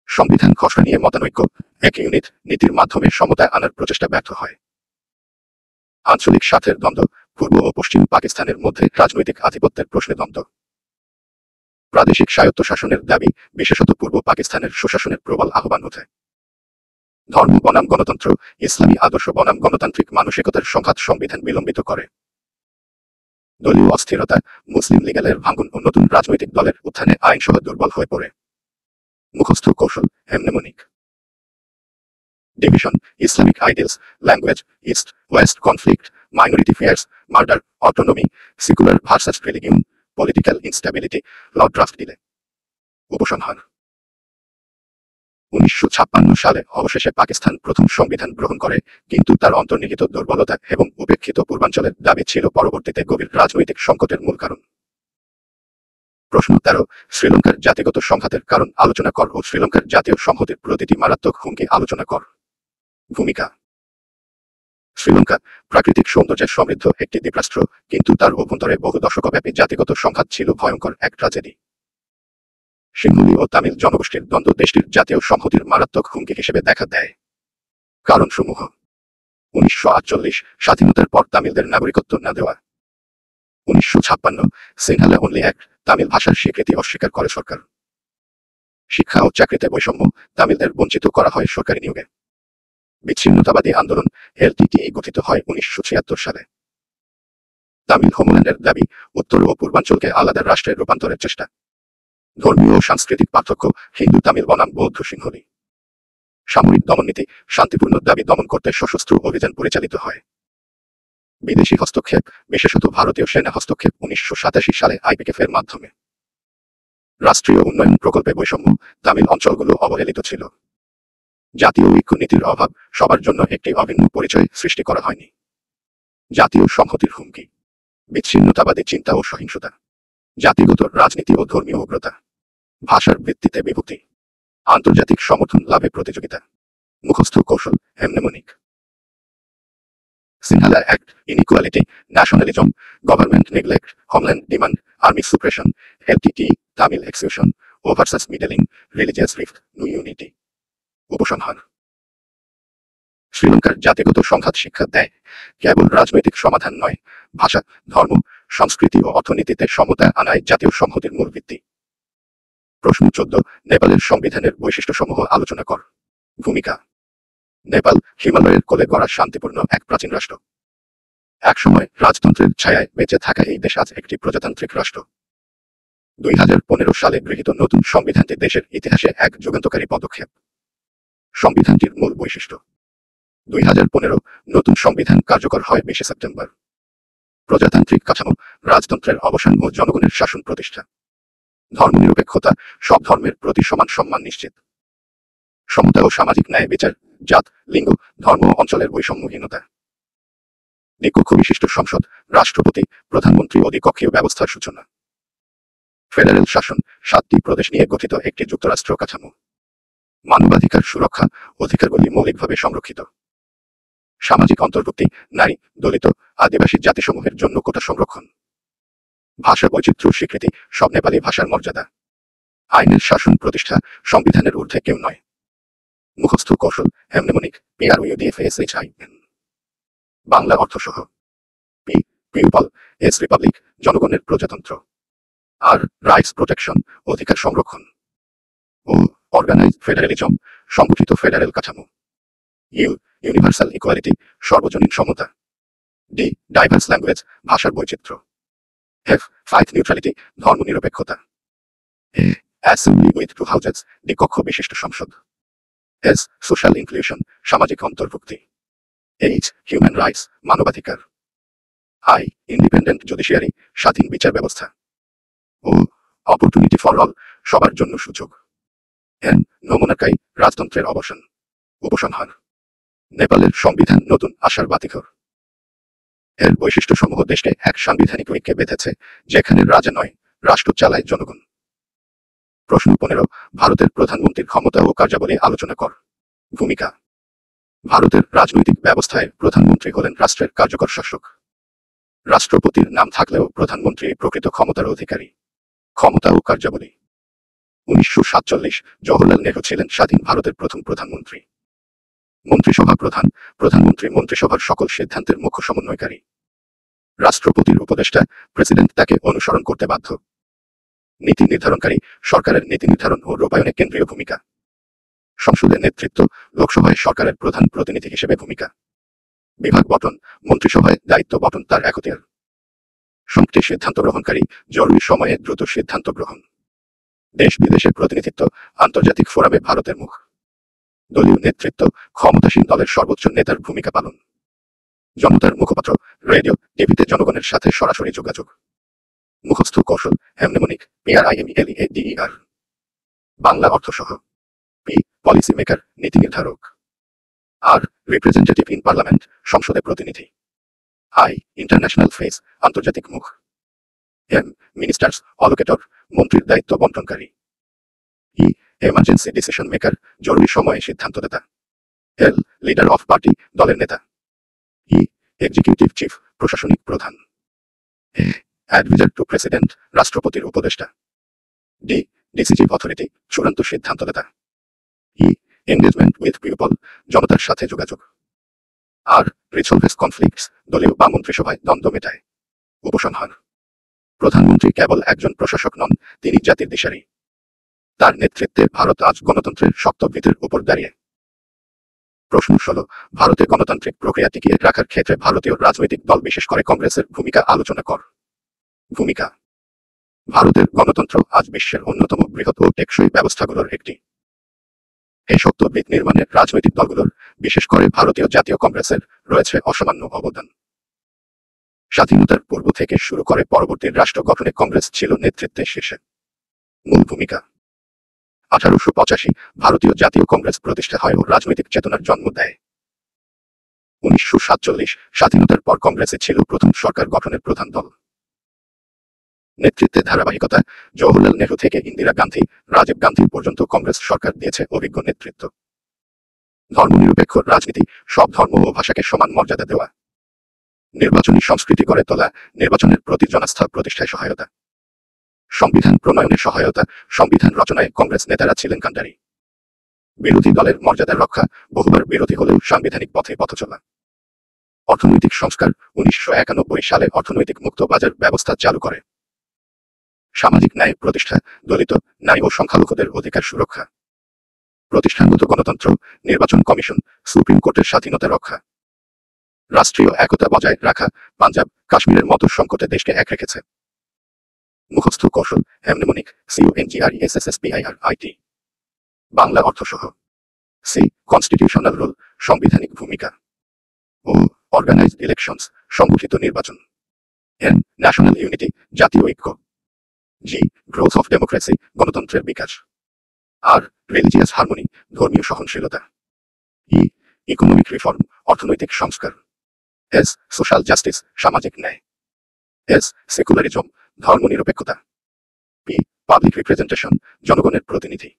সংবিধান খসড়া নিয়ে মতানৈক্য, এক ইউনিট নীতির মাধ্যমে সমতা আনার প্রচেষ্টা ব্যর্থ হয়। আঞ্চলিক স্বার্থের দ্বন্দ্ব, পূর্ব ও পশ্চিম পাকিস্তানের মধ্যে রাজনৈতিক আধিপত্যের প্রশ্নে দ্বন্দ্ব। প্রাদেশিক স্বায়ত্তশাসনের দাবি, বিশেষত পূর্ব পাকিস্তানের সুশাসনের প্রবল আহ্বান ওঠে। ধর্ম বনাম গণতন্ত্র, ইসলামী আদর্শ বনাম গণতান্ত্রিক মানসিকতার সংঘাত সংবিধান বিলম্বিত করে। দলীয় অস্থিরতা, মুসলিম লীগের ভাঙন ও নতুন রাজনৈতিক দলের উত্থানে আইনসভা দুর্বল হয়ে পড়ে। মুখস্থ কৌশল, mnemonic division, Islamic ideals, language, east west conflict, minority fears, murder, autonomy, secular versus religion, political instability, law draft delay. উপসংহার: 1956 সালে অবশেষে পাকিস্তান প্রথম সংবিধান গ্রহণ করে, কিন্তু তার অন্তর্নিহিত দুর্বলতা এবং উপেক্ষিত পূর্বাঞ্চলের দাবি ছিল পরবর্তীতে গভীর রাজনৈতিক সংকটের মূল কারণ। প্রশ্ন 13, শ্রীলঙ্কার জাতিগত সংঘাতের কারণ আলোচনা কর ও শ্রীলঙ্কার জাতীয় সংহতির প্রতিটি মারাত্মক হুমকি আলোচনা কর। ভূমিকা: শ্রীলঙ্কা প্রাকৃতিক সৌন্দর্যে সমৃদ্ধ একটি দ্বীপরাষ্ট্র, কিন্তু তার অভ্যন্তরে বহু দশকব্যাপী জাতিগত সংঘাত ছিল ভয়ঙ্কর এক ট্র্যাজেডি। সিংহলী ও তামিল জনগোষ্ঠীর দ্বন্দ্ব দেশটির জাতীয় সংহতির মারাত্মক হুমকি হিসেবে দেখা দেয়। কারণসমূহ: 1948 স্বাধীনতার পর তামিলদের নাগরিকত্ব না দেওয়া। 1956 সিনহালা অনলি অ্যাক্ট, তামিল ভাষার স্বীকৃতি অস্বীকার করে সরকার। শিক্ষা ও চাকরিতে বৈষম্য, তামিলদের বঞ্চিত করা হয় সরকারি নিয়োগে। বিচ্ছিন্নতাবাদী আন্দোলন, এলটিটিই গঠিত হয় 1976 সালে। তামিল হোমল্যান্ডের দাবি, উত্তর ও পূর্বাঞ্চলকে আলাদা রাষ্ট্রে রূপান্তরের চেষ্টা। ধর্মীয় ও সাংস্কৃতিক পার্থক্য, হিন্দু তামিল বনাম বৌদ্ধ সিংহলী। সামরিক দমননীতি, শান্তিপূর্ণ দাবি দমন করতে সশস্ত্র অভিযান পরিচালিত হয়। বিদেশি হস্তক্ষেপ, বিশেষত ভারতীয় সেনা হস্তক্ষেপ 1987 সালে আইপিকেফের মাধ্যমে। রাষ্ট্রীয় উন্নয়ন প্রকল্পে বৈষম্য, তামিল অঞ্চলগুলো অবহেলিত ছিল। জাতীয় ঐক্য নীতির অভাব, সবার জন্য একটি অভিন্ন পরিচয় সৃষ্টি করা হয়নি। জাতীয় সংহতির হুমকি, বিচ্ছিন্নতাবাদী চিন্তা ও সহিংসতা, জাতিগত রাজনীতি ও ধর্মীয় উগ্রতা, ভাষার ভিত্তিতে বিভক্তি, আন্তর্জাতিক সমর্থন লাভে প্রতিযোগিতা, মুখস্থ কৌশল, mnemonic. Sinhala act, inequality, nationalism, government neglect, homeland demand, army suppression, LTTE, Tamil execution, overseas meddling, religious rift, new unity. উপসংহার: শ্রীলঙ্কার জাতিগত সংঘাত শিক্ষা দেয়, কেবল রাজনৈতিক সমাধান নয়, ভাষা, ধর্ম, সংস্কৃতি ও অর্থনীতিতে সমতা আনাই জাতীয় সংহতির মূল ভিত্তি। প্রশ্ন 14, নেপালের সংবিধানের বৈশিষ্ট্যসমূহ আলোচনা কর। ভূমিকা: নেপাল হিমালয়ের কোলে গড়া শান্তিপূর্ণ এক প্রাচীন রাষ্ট্র। একসময় রাজতন্ত্রের ছায়ায় বেঁচে থাকা এই দেশ আজ একটি প্রজাতান্ত্রিক রাষ্ট্র। 2015 সালে গৃহীত নতুন সংবিধানটি দেশের ইতিহাসে এক যুগান্তকারী পদক্ষেপ। সংবিধানটির মূল বৈশিষ্ট্য: 2015 নতুন সংবিধান কার্যকর হয় 20 সেপ্টেম্বর। প্রজাতান্ত্রিক কাঠামো, রাজতন্ত্রের অবসান ও জনগণের শাসন প্রতিষ্ঠা। ধর্মনিরপেক্ষতা, সব ধর্মের প্রতি সমান সম্মান নিশ্চিত। সমতা ও সামাজিক ন্যায় বিচার, জাত, লিঙ্গ, ধর্ম ও অঞ্চলের বৈষম্যহীনতা। দ্বিকক্ষ বিশিষ্ট সংসদ, রাষ্ট্রপতি, প্রধানমন্ত্রী ও দ্বিকক্ষীয় ব্যবস্থার সূচনা। ফেডারেল শাসন, 7টি প্রদেশ নিয়ে গঠিত একটি যুক্তরাষ্ট্র কাঠামো। মানবাধিকার সুরক্ষা, অধিকারগুলি মৌলিকভাবে সংরক্ষিত। সামাজিক অন্তর্ভুক্তি, নারী, দলিত, আদিবাসী জাতিসমূহের জন্য কোটা সংরক্ষণ। ভাষা বৈচিত্র্য স্বীকৃতি, সব নেপালি ভাষার মর্যাদা। আইনের শাসন প্রতিষ্ঠা, সংবিধানের ঊর্ধ্বে কেউ নয়। মুখস্থ কৌশল, হেমনেমনিক, PRUDFSHIN। বাংলা অর্থসহ: পি, পিউপল, এস রিপাবলিক, জনগণের প্রজাতন্ত্র। আর, রাইটস প্রোটেকশন, অধিকার সংরক্ষণ। ও, অর্গানাইজড ফেডারেলিজম, সংগঠিত ফেডারেল কাঠামো। ইউ, ইউনিভার্সাল ইকুয়ালিটি, সর্বজনীন সমতা। ডি, ডাইভার্স ল্যাঙ্গুয়েজ, ভাষার বৈচিত্র্য। এফ, ফাইথ নিউট্রালিটি, ধর্মনিরপেক্ষতা। এ, অ্যাসেম্বলি উইথ 2 হাউজেস, দ্বিকক্ষ বিশিষ্ট সংসদ। এস, সোশ্যাল ইনক্লুশন, সামাজিক অন্তর্ভুক্তি। এইচ, হিউম্যান রাইটস, মানবাধিকার। আই, ইন্ডিপেন্ডেন্ট জুডিশিয়ারি, স্বাধীন বিচার ব্যবস্থা। ও, অপরচুনিটি ফর অল, সবার জন্য সুযোগ। এন, নো মোনার্কাই, রাজতন্ত্রের অবসান। উপসংহার: নেপালের সংবিধান নতুন আশার বাতিঘর। এর বৈশিষ্ট্যসমূহ দেশকে এক সাংবিধানিক ঐক্যে বেঁধেছে, যেখানে রাজা নয়, রাষ্ট্র চালায় জনগণ। প্রশ্ন 15, ভারতের প্রধানমন্ত্রীর ক্ষমতা ও কার্যাবলী আলোচনা কর। ভূমিকা: ভারতের রাজনৈতিক ব্যবস্থায় প্রধানমন্ত্রী হলেন রাষ্ট্রের কার্যকর শাসক। রাষ্ট্রপতির নাম থাকলেও প্রধানমন্ত্রী প্রকৃত ক্ষমতার অধিকারী। ক্ষমতা ও কার্যাবলী: 1947 জওহরলাল নেহরু ছিলেন স্বাধীন ভারতের প্রথম প্রধানমন্ত্রী। মন্ত্রিসভা প্রধান, প্রধানমন্ত্রী মন্ত্রিসভার সকল সিদ্ধান্তের মুখ্য সমন্বয়কারী। রাষ্ট্রপতির উপদেষ্টা, প্রেসিডেন্ট তাকে অনুসরণ করতে বাধ্য। নীতি নির্ধারণকারী, সরকারের নীতি নির্ধারণ ও রূপায়ণে কেন্দ্রীয় ভূমিকা। সংসদে নেতৃত্ব, লোকসভায় সরকারের প্রধান প্রতিনিধি হিসেবে ভূমিকা। বিভাগ বণ্টন, মন্ত্রিসভায় দায়িত্ব বণ্টন তার এখতিয়ার। সংকটে সিদ্ধান্ত গ্রহণকারী, জরুরি সময়ে দ্রুত সিদ্ধান্ত গ্রহণ। দেশ বিদেশে প্রতিনিধিত্ব, আন্তর্জাতিক ফোরামে ভারতের মুখ। দলীয় নেতৃত্ব, ক্ষমতাসীন দলের সর্বোচ্চ নেতার ভূমিকা পালন। জনতার মুখপাত্র, রেডিও, টিভিতে জনগণের সাথে সরাসরি যোগাযোগ। মুখস্থ কৌশল, হেমনেমনিক, PRIMELEADER। বাংলা অর্থসহ: পি, পলিসি মেকার, নীতি নির্ধারক। আর, রিপ্রেজেন্টেটিভ ইন পার্লামেন্ট, সংসদে প্রতিনিধি। আই, ইন্টারন্যাশনাল ফেস, আন্তর্জাতিক মুখ। এম, মিনিস্টার্স, অলোকেটর, মন্ত্রীর দায়িত্ব বণ্টনকারী। ই, এমার্জেন্সি ডিসিশন মেকার, জরুরি সময়ে সিদ্ধান্তদাতা। এল, লিডার অফ পার্টি, দলের নেতা। ই, এক্সিকিউটিভ চিফ, প্রশাসনিক প্রধান। এ, অ্যাডভাইজার টু প্রেসিডেন্ট, রাষ্ট্রপতির উপদেষ্টা। ডি, ডিসিজিভ অথরিটি, চূড়ান্ত সিদ্ধান্তদাতা। ই, এনগেজমেন্ট উইথ পিপল, জনতার সাথে যোগাযোগ। আর, রিসলভেস কনফ্লিক্টস, দলীয় বা মন্ত্রিসভায় দ্বন্দ্ব মেটায়। উপসংহার: প্রধানমন্ত্রী কেবল একজন প্রশাসক নন, তিনি জাতির দিশারি। তার নেতৃত্বে ভারত আজ গণতন্ত্রের শক্ত ভিতের উপর দাঁড়িয়ে। প্রশ্ন 16, ভারতে গণতান্ত্রিক প্রক্রিয়া টিকিয়ে রাখার ক্ষেত্রে ভারতীয় রাজনৈতিক দল বিশেষ করে কংগ্রেসের ভূমিকা আলোচনা কর। ভূমিকা। ভারতের গণতন্ত্র আজ বিশ্বের অন্যতম বৃহৎ ও টেকসই ব্যবস্থাগুলোর একটি। এই শক্ত ভিত নির্মাণে রাজনৈতিক দলগুলোর, বিশেষ করে ভারতীয় জাতীয় কংগ্রেসের, রয়েছে অসামান্য অবদান। স্বাধীনতার পূর্ব থেকে শুরু করে পরবর্তী রাষ্ট্র গঠনে কংগ্রেস ছিল নেতৃত্বে শীর্ষে। মূল ভূমিকা। 1885 ভারতীয় জাতীয় কংগ্রেস প্রতিষ্ঠা হয় ও রাজনৈতিক চেতনার জন্ম দেয়। 1947 স্বাধীনতার পর কংগ্রেসে ছিল প্রথম সরকার গঠনের প্রধান দল। নেতৃত্বে ধারাবাহিকতা। জওহরলাল নেহরু থেকে ইন্দিরা গান্ধী, রাজীব গান্ধী পর্যন্ত কংগ্রেস সরকার দিয়েছে অভিজ্ঞ নেতৃত্ব। ধর্মনিরপেক্ষ রাজনীতি, সব ধর্ম ও ভাষাকে সমান মর্যাদা দেওয়া। নির্বাচনী সংস্কৃতি গড়ে তোলা, নির্বাচনের প্রতি জনাস্থা প্রতিষ্ঠায় সহায়তা। সংবিধান প্রণয়নে সহায়তা, সংবিধান রচনায় কংগ্রেস নেতারা ছিলেন কাণ্ডারি। বিরোধী দলের মর্যাদা রক্ষা, বহুবার বিরোধী হলেও সাংবিধানিক পথে পথ চলা। অর্থনৈতিক সংস্কার, 1991 সালে অর্থনৈতিক মুক্ত বাজার ব্যবস্থা চালু করে। সামাজিক ন্যায় প্রতিষ্ঠা, দলিত, নারী ও সংখ্যালঘুদের অধিকার সুরক্ষা। প্রতিষ্ঠানগত গণতন্ত্র, নির্বাচন কমিশন, সুপ্রিম কোর্টের স্বাধীনতা রক্ষা। রাষ্ট্রীয় একতা বজায় রাখা, পাঞ্জাব, কাশ্মীরের মতো সংকটে দেশকে এক রেখেছে। মুখস্থ কৌশল, হেমনেমনিক, CONGRESSSPIRIT। বাংলা অর্থসহ। সি কনস্টিটিউশনাল রোল, সাংবিধানিক ভূমিকা। ও অর্গানাইজড ইলেকশনস, সংগঠিত নির্বাচন। এন ন্যাশনাল ইউনিটি, জাতীয় ঐক্য। জি গ্রোথ অফ ডেমোক্রেসি, গণতন্ত্রের বিকাশ। আর রিলিজিয়াস হারমোনি, ধর্মীয় সহনশীলতা। ই ইকোনমিক রিফর্ম, অর্থনৈতিক সংস্কার। এস সোশ্যাল জাস্টিস, সামাজিক ন্যায়। এস সেকুলারিজম, ধর্মনিরপেক্ষতা। পি পাবলিক রিপ্রেজেন্টেশন, জনগণের প্রতিনিধি।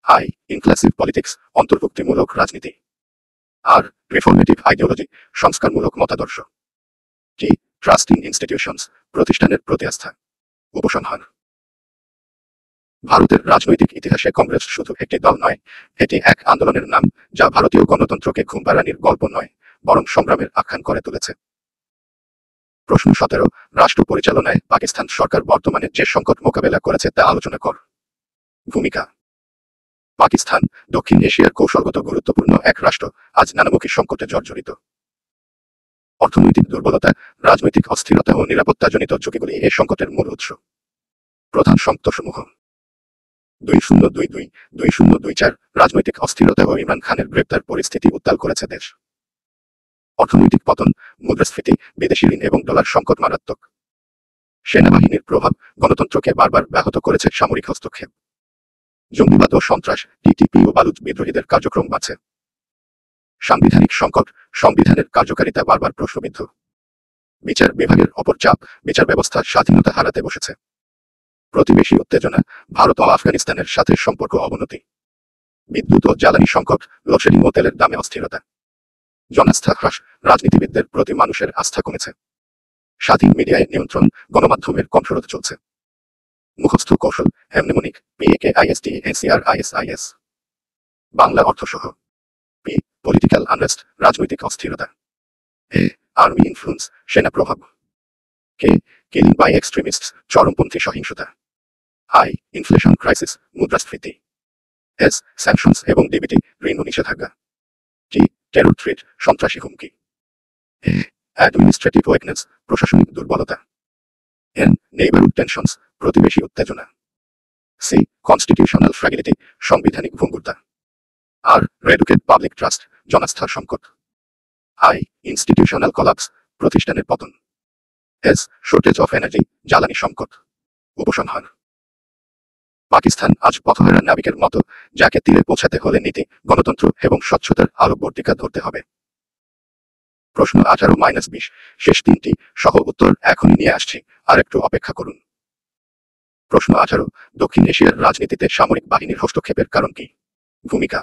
আই ইনক্লুসিভ পলিটিক্স, অন্তর্ভুক্তিমূলক রাজনীতি। আর রিফর্মেটিভ আইডিওলজি, সংস্কারমূলক মতাদর্শ। টি ট্রাস্টিং ইনস্টিটিউশনস, প্রতিষ্ঠানের প্রতি আস্থা। উপসংহার। ভারতের রাজনৈতিক ইতিহাসে কংগ্রেস শুধু একটি দল নয়, এটি এক আন্দোলনের নাম, যা ভারতীয় গণতন্ত্রকে ঘুমপাড়ানির গল্প নয়, বরং সংগ্রামের আখ্যান করে তুলেছে। প্রশ্ন 17, রাষ্ট্র পরিচালনায় পাকিস্তান সরকার বর্তমানে যে সংকট মোকাবেলা করেছে তা আলোচনা কর। ভূমিকা। পাকিস্তান দক্ষিণ এশিয়ার কৌশলগত গুরুত্বপূর্ণ এক রাষ্ট্র, আজ নানামুখী সংকটে জর্জরিত। অর্থনৈতিক দুর্বলতা, রাজনৈতিক অস্থিরতা ও নিরাপত্তাজনিত ঝুঁকিগুলি এই সংকটের মূল উৎস। প্রধান সংকটসমূহ। 2022-2024 রাজনৈতিক অস্থিরতা ও ইমরান খানের গ্রেপ্তার পরিস্থিতি উত্তাল করেছে দেশ। অর্থনৈতিক পতন, মুদ্রাস্ফীতি, বিদেশি ঋণ এবং ডলার সংকট মারাত্মক। সেনাবাহিনীর প্রভাব, গণতন্ত্রকে বারবার ব্যাহত করেছে সামরিক হস্তক্ষেপ। জঙ্গিবাদ ও সন্ত্রাস, টিটিপি ও বালুচ বিদ্রোহীদের কার্যক্রম বাড়ছে। সাংবিধানিক সংকট, সংবিধানের কার্যকারিতা বারবার প্রশ্নবিদ্ধ। বিচার বিভাগের ওপর চাপ, বিচার ব্যবস্থার স্বাধীনতা হারাতে বসেছে। প্রতিবেশী উত্তেজনা, ভারত ও আফগানিস্তানের সাথে সম্পর্ক অবনতি। বিদ্যুৎ ও জ্বালানি সংকট, লোডশেডিং ও তেলের দামে অস্থিরতা। জনাস্থা হ্রাস, রাজনীতিবিদদের প্রতি মানুষের আস্থা কমেছে। স্বাধীন মিডিয়ায় নিয়ন্ত্রণ, গণমাধ্যমের কণ্ঠরোধ চলছে। মুখস্থ কৌশল, হেমনেমনিক, PAKISTANCRISIS। বাংলা অর্থসহ। পি পলিটিক্যাল আনরেস্ট, রাজনৈতিক অস্থিরতা। এ আর্মি ইনফ্লুয়েন্স, সেনা প্রভাব। কে কিলিং বাই এক্সট্রিমিস্টস, চরমপন্থী সহিংসতা। আই ইনফ্লেশন ক্রাইসিস, মুদ্রাস্ফীতি। এস স্যাংশনস এবং ডিবিটি, ঋণ ও নিষেধাজ্ঞা। টি টেরর থ্রেট, সন্ত্রাসী হুমকি। এ অ্যাডমিনিস্ট্রেটিভ ওয়েকনেস, প্রশাসনিক দুর্বলতা। এন নেইবারহুড টেনশনস, প্রতিবেশী উত্তেজনা। সি কনস্টিটিউশনাল ফ্র্যাগিলিটি, সাংবিধানিক ভঙ্গুরতা। আর রেডুকেড পাবলিক ট্রাস্ট, জনাস্থার সংকট। আই ইনস্টিটিউশনাল কলাপস, প্রতিষ্ঠানের পতন। এস শর্টেজ অফ এনার্জি, জ্বালানি সংকট। উপসংহার। পাকিস্তান আজ পথহারা নাবিকের মতো, যাকে তীরে পৌঁছাতে হলে নীতি, গণতন্ত্র এবং স্বচ্ছতার আলোকবর্তিকা ধরতে হবে। প্রশ্ন 18-20, শেষ 3টি সহ উত্তর এখনই নিয়ে আসছি, আর একটু অপেক্ষা করুন। প্রশ্ন 18, দক্ষিণ এশিয়ার রাজনীতিতে সামরিক বাহিনীর হস্তক্ষেপের কারণ কি? ভূমিকা।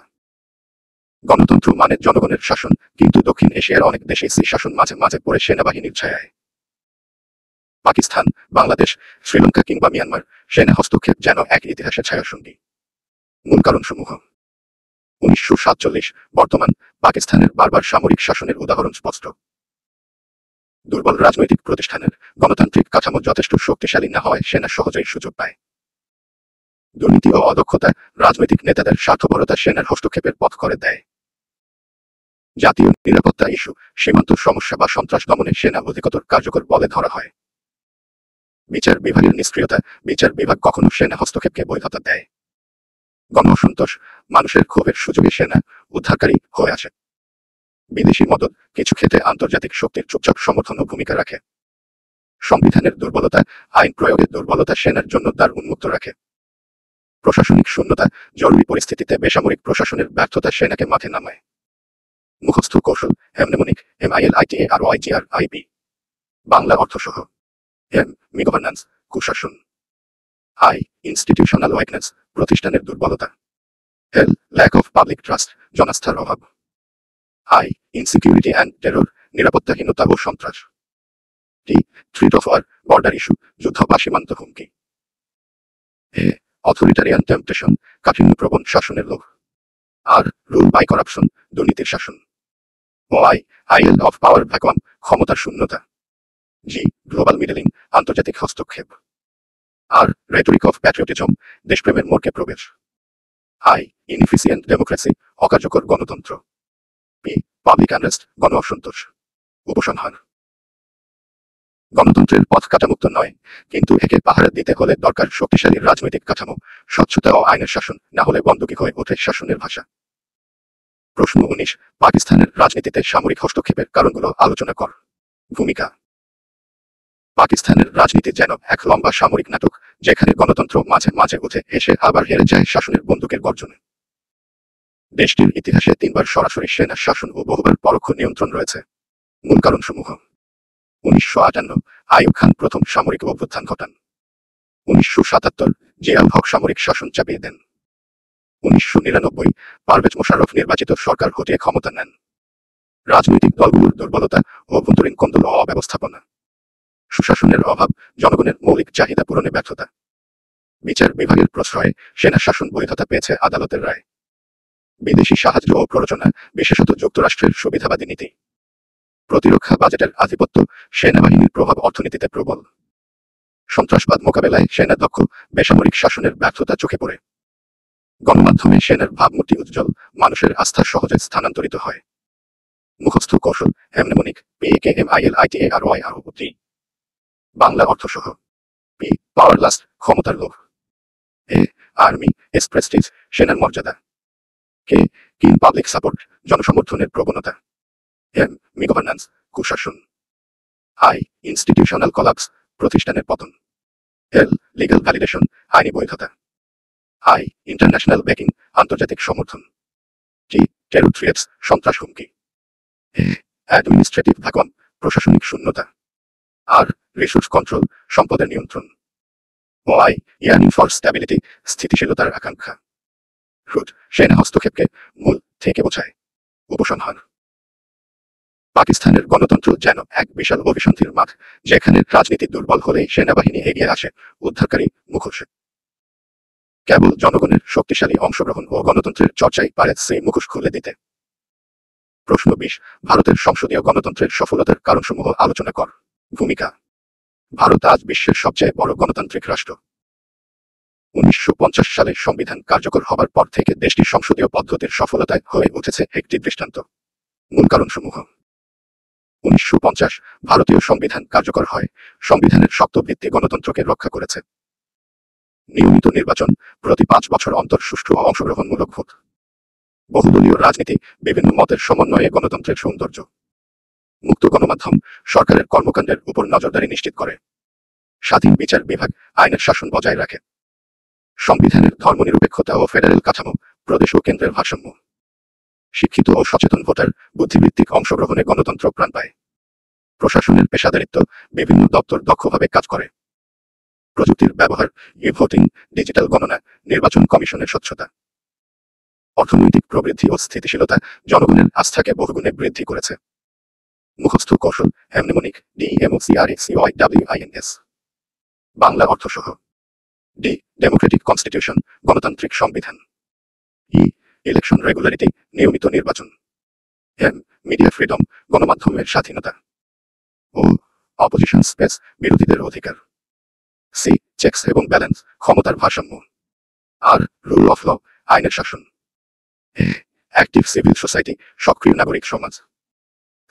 গণতন্ত্র মানে জনগণের শাসন, কিন্তু দক্ষিণ এশিয়ার অনেক দেশে সেই শাসন মাঝে মাঝে পড়ে সেনাবাহিনীর ছায়ায়। পাকিস্তান, বাংলাদেশ, শ্রীলঙ্কা কিংবা মিয়ানমার, সেনা হস্তক্ষেপ যেন এক ইতিহাসের ছায়াসঙ্গী। মূল কারণসমূহ। 1947 বর্তমান পাকিস্তানের বারবার সামরিক শাসনের উদাহরণ স্পষ্ট। দুর্বল রাজনৈতিক প্রতিষ্ঠানের, গণতান্ত্রিক কাঠামো যথেষ্ট শক্তিশালী না হওয়ায় সেনা সহজেই সুযোগ পায়। দুর্নীতি ও অদক্ষতা, রাজনৈতিক নেতাদের স্বার্থপরতা সেনার হস্তক্ষেপের পথ করে দেয়। জাতীয় নিরাপত্তা ইস্যু, সীমান্ত সমস্যা বা সন্ত্রাস দমনে সেনা অধিকতর কার্যকর বলে ধরা হয়। বিচার বিভাগের নিষ্ক্রিয়তা, বিচার বিভাগ কখনো সেনা হস্তক্ষেপকে বৈধতা দেয়। গণ অসন্তোষ, মানুষের ক্ষোভের সুযোগে সেনা উদ্ধারকারী হয়ে আসে। বিদেশি মদত, কিছু ক্ষেত্রে আন্তর্জাতিক শক্তির চুপচাপ সমর্থন ও ভূমিকা রাখে। সংবিধানের দুর্বলতা, আইন প্রয়োগের দুর্বলতা সেনার জন্য দ্বার উন্মুক্ত রাখে। প্রশাসনিক শূন্যতা, জরুরি পরিস্থিতিতে বেসামরিক প্রশাসনের ব্যর্থতা সেনাকে মাঠে নামায়। মুখস্থ কৌশল, হেমনেমনিক, MILITAROIGRIP, বাংলা অর্থসহ। গভর্নেন্স, কুশাসন। আই, ইনস্টিটিউশনাল ওয়েকনেস, প্রতিষ্ঠানের দুর্বলতা। ল্যাক অফ পাবলিক ট্রাস্ট, জনাস্থার অভাব। আই, ইনসিকিউরিটি অ্যান্ড টেরর, নিরাপত্তাহীনতা ও সন্ত্রাস। Threat of war, border issue, যুদ্ধ বা সীমান্ত হুমকি। অথরিটারিয়ান টেম্পটেশন, কাঠিন্যপ্রবণ শাসনের লোভ। আর, রুল বাই করাপশন, দুর্নীতির শাসন। আইএল অফ পাওয়ার ভ্যাকুয়াম, ক্ষমতার শূন্যতা। গ্লোবাল মিডলিং, আন্তর্জাতিক হস্তক্ষেপ। আর, রেটরিক অফ প্যাট্রিয়টিজম, দেশপ্রেমের মোড়কে প্রবেশ। ইনএফিসিয়েন্ট ডেমোক্রেসি, অকার্যকর গণতন্ত্র। পাবলিক আনরেস্ট, গণ অসন্তোষ। উপসংহার: গণতন্ত্রের পথ কাটামুক্ত নয়, কিন্তু একে পাহারা দিতে হলে দরকার শক্তিশালী রাজনৈতিক কাঠামো, স্বচ্ছতা ও আইনের শাসন, না হলে বন্দুকি হয়ে ওঠে শাসনের ভাষা। প্রশ্ন 19, পাকিস্তানের রাজনীতিতে সামরিক হস্তক্ষেপের কারণগুলো আলোচনা কর। ভূমিকা: পাকিস্তানের রাজনীতি যেন এক লম্বা সামরিক নাটক, যেখানে গণতন্ত্র মাঝে মাঝে উঠে এসে আবার হেরে যায় শাসনের বন্দুকের গর্জনে। দেশটির ইতিহাসে 3 বার সরাসরি সেনা শাসন ও বহুবার পরোক্ষ নিয়ন্ত্রণ রয়েছে। মূল কারণসমূহ: 1958 আইয়ুব খান প্রথম সামরিক অভ্যুত্থান ঘটান। 1977 জিয়াউল হক সামরিক শাসন চাপিয়ে দেন। 1999 পারভেজ মোশাররফ নির্বাচিত সরকার হটিয়ে ক্ষমতা নেন। রাজনৈতিক দলগুলোর দুর্বলতা, অভ্যন্তরীণ কোন্দল ও অব্যবস্থাপনা। সুশাসনের অভাব, জনগণের মৌলিক চাহিদা পূরণে ব্যর্থতা। বিচার বিভাগের প্রশ্রয়ে সেনা শাসন বৈধতা পেয়েছে আদালতের রায়। বিদেশি সাহায্য ও প্ররোচনা, বিশেষত যুক্তরাষ্ট্রের সুবিধাবাদী নীতি। প্রতিরক্ষা বাজেটের আধিপত্য, সেনাবাহিনীর প্রভাব অর্থনীতিতে প্রবল। সন্ত্রাসবাদ মোকাবেলায় সেনা দক্ষ, বেসামরিক শাসনের ব্যর্থতা চোখে পড়ে। গণমাধ্যমে সেনার ভাবমূর্তি উজ্জ্বল, মানুষের আস্থা সহজে স্থানান্তরিত হয়। মুখস্থ কৌশল, হেমনেমনিক, PAKMILITAROIROT, বাংলা অর্থসহ। পাওয়ার লাস্ট, ক্ষমতার লোভ। আর্মি, প্রেস্টিজ, সেনার মর্যাদা। কিন পাবলিক সাপোর্ট, জনসমর্থনের প্রবণতা। গভর্নেন্স, কুশাসন। আই, ইনস্টিটিউশনাল কলাপস, প্রতিষ্ঠানের পতন। লিগ্যাল ভ্যালিডেশন, আইনি বৈধতা। আই, ইন্টারন্যাশনাল ব্যাকিং, আন্তর্জাতিক সমর্থন। টেরর থ্রেটস, সন্ত্রাস হুমকি। অ্যাডমিনিস্ট্রেটিভ ভ্যাকুয়াম, প্রশাসনিক শূন্যতা। আর, রিসোর্স কন্ট্রোল, সম্পদের নিয়ন্ত্রণ। ইয়ার্নিং ফর স্ট্যাবিলিটি, স্থিতিশীলতার আকাঙ্ক্ষা। সেনা হস্তক্ষেপকে মূল থেকে বোঝায়। উপসংহার: পাকিস্তানের গণতন্ত্র যেন এক বিশাল অভিসন্ধির মাঠ, যেখানে রাজনীতি দুর্বল হলেই সেনাবাহিনী এগিয়ে আসে, উদ্ধারকারী মুখোশে। কেবল জনগণের শক্তিশালী অংশগ্রহণ ও গণতন্ত্রের চর্চাই পারে সেই মুখোশ খুলে দিতে। প্রশ্ন 20, ভারতের সংসদীয় গণতন্ত্রের সফলতার কারণসমূহ আলোচনা কর। ভূমিকা: ভারত আজ বিশ্বের সবচেয়ে বড় গণতান্ত্রিক রাষ্ট্র। 1950 সালে সংবিধান কার্যকর হবার পর থেকে দেশটি সংসদীয় পদ্ধতির সফলতায় হয়ে উঠেছে একটি দৃষ্টান্ত। মূল কারণসমূহ: 1950 ভারতীয় সংবিধান কার্যকর হয়, সংবিধানের শক্ত ভিত্তি গণতন্ত্রকে রক্ষা করেছে। নিয়মিত নির্বাচন, প্রতি 5 বছর অন্তর সুষ্ঠু ও অংশগ্রহণমূলক ভোট। বহুদলীয় রাজনীতি, বিভিন্ন মতের সমন্বয়ে গণতন্ত্রের সৌন্দর্য। মুক্ত গণমাধ্যম, সরকারের কর্মকাণ্ডের উপর নজরদারি নিশ্চিত করে। স্বাধীন বিচার বিভাগ, আইনের শাসন বজায় রাখে। সংবিধানের ধর্মনিরপেক্ষতা ও ফেডারেল কাঠামো, প্রদেশ ও কেন্দ্রের ভারসাম্য। শিক্ষিত ও সচেতন ভোটার, বুদ্ধিবৃত্তিক অংশগ্রহণে গণতন্ত্র প্রাণ পায়। প্রশাসনের পেশাদারিত্ব, বিভিন্ন দপ্তর দক্ষভাবে কাজ করে। প্রযুক্তির ব্যবহার, ভোটিং, ডিজিটাল গণনা, নির্বাচন কমিশনের স্বচ্ছতা। অর্থনৈতিক প্রবৃদ্ধি ও স্থিতিশীলতা, জনগণের আস্থাকে বহুগুণে বৃদ্ধি করেছে। মুখস্থ কৌশল, হেমনেমনিক, DEMOCRACOIWINS, বাংলা অর্থসহ। ডেমোক্রেটিক কনস্টিটিউশন, গণতান্ত্রিক সংবিধান। ইলেকশন রেগুলারিটি, নিয়মিত নির্বাচন। মিডিয়া ফ্রিডম, গণমাধ্যমের স্বাধীনতা। অপোজিশন স্পেস, বিরোধীদের অধিকার। চেকস এবং ব্যালেন্স, ক্ষমতার ভারসাম্য। আর, রুল অফ ল, আইনের শাসন। অ্যাক্টিভ সিভিল সোসাইটি, সক্রিয় নাগরিক সমাজ।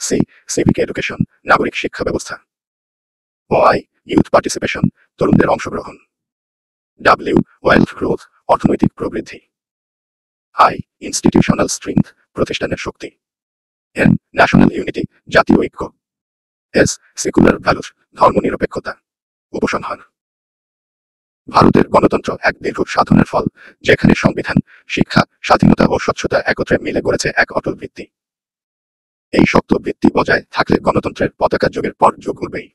সি, সিভিক এডুকেশন, নাগরিক শিক্ষা ব্যবস্থা। ওআই, ইউথ পার্টিসিপেশন, তরুণদের অংশগ্রহণ। ডাব্লিউ, ওয়েলথ গ্রোথ, অর্থনৈতিক প্রবৃদ্ধি। আই, ইনস্টিটিউশনাল স্ট্রেংথ, প্রতিষ্ঠানের শক্তি। এন, ন্যাশনাল ইউনিটি, জাতীয় ঐক্য। এস, সেকুলার ভ্যালুস, ধর্মনিরপেক্ষতা। উপসংহার: ভারতের গণতন্ত্র এক দীর্ঘ সাধনার ফল, যেখানে সংবিধান, শিক্ষা, স্বাধীনতা ও স্বচ্ছতা একত্রে মিলে গড়েছে এক অটল ভিত্তি। এই শক্ত ভিত্তি বজায় থাকলে গণতন্ত্রের পতাকা যুগের পর যুগ উঠবেই।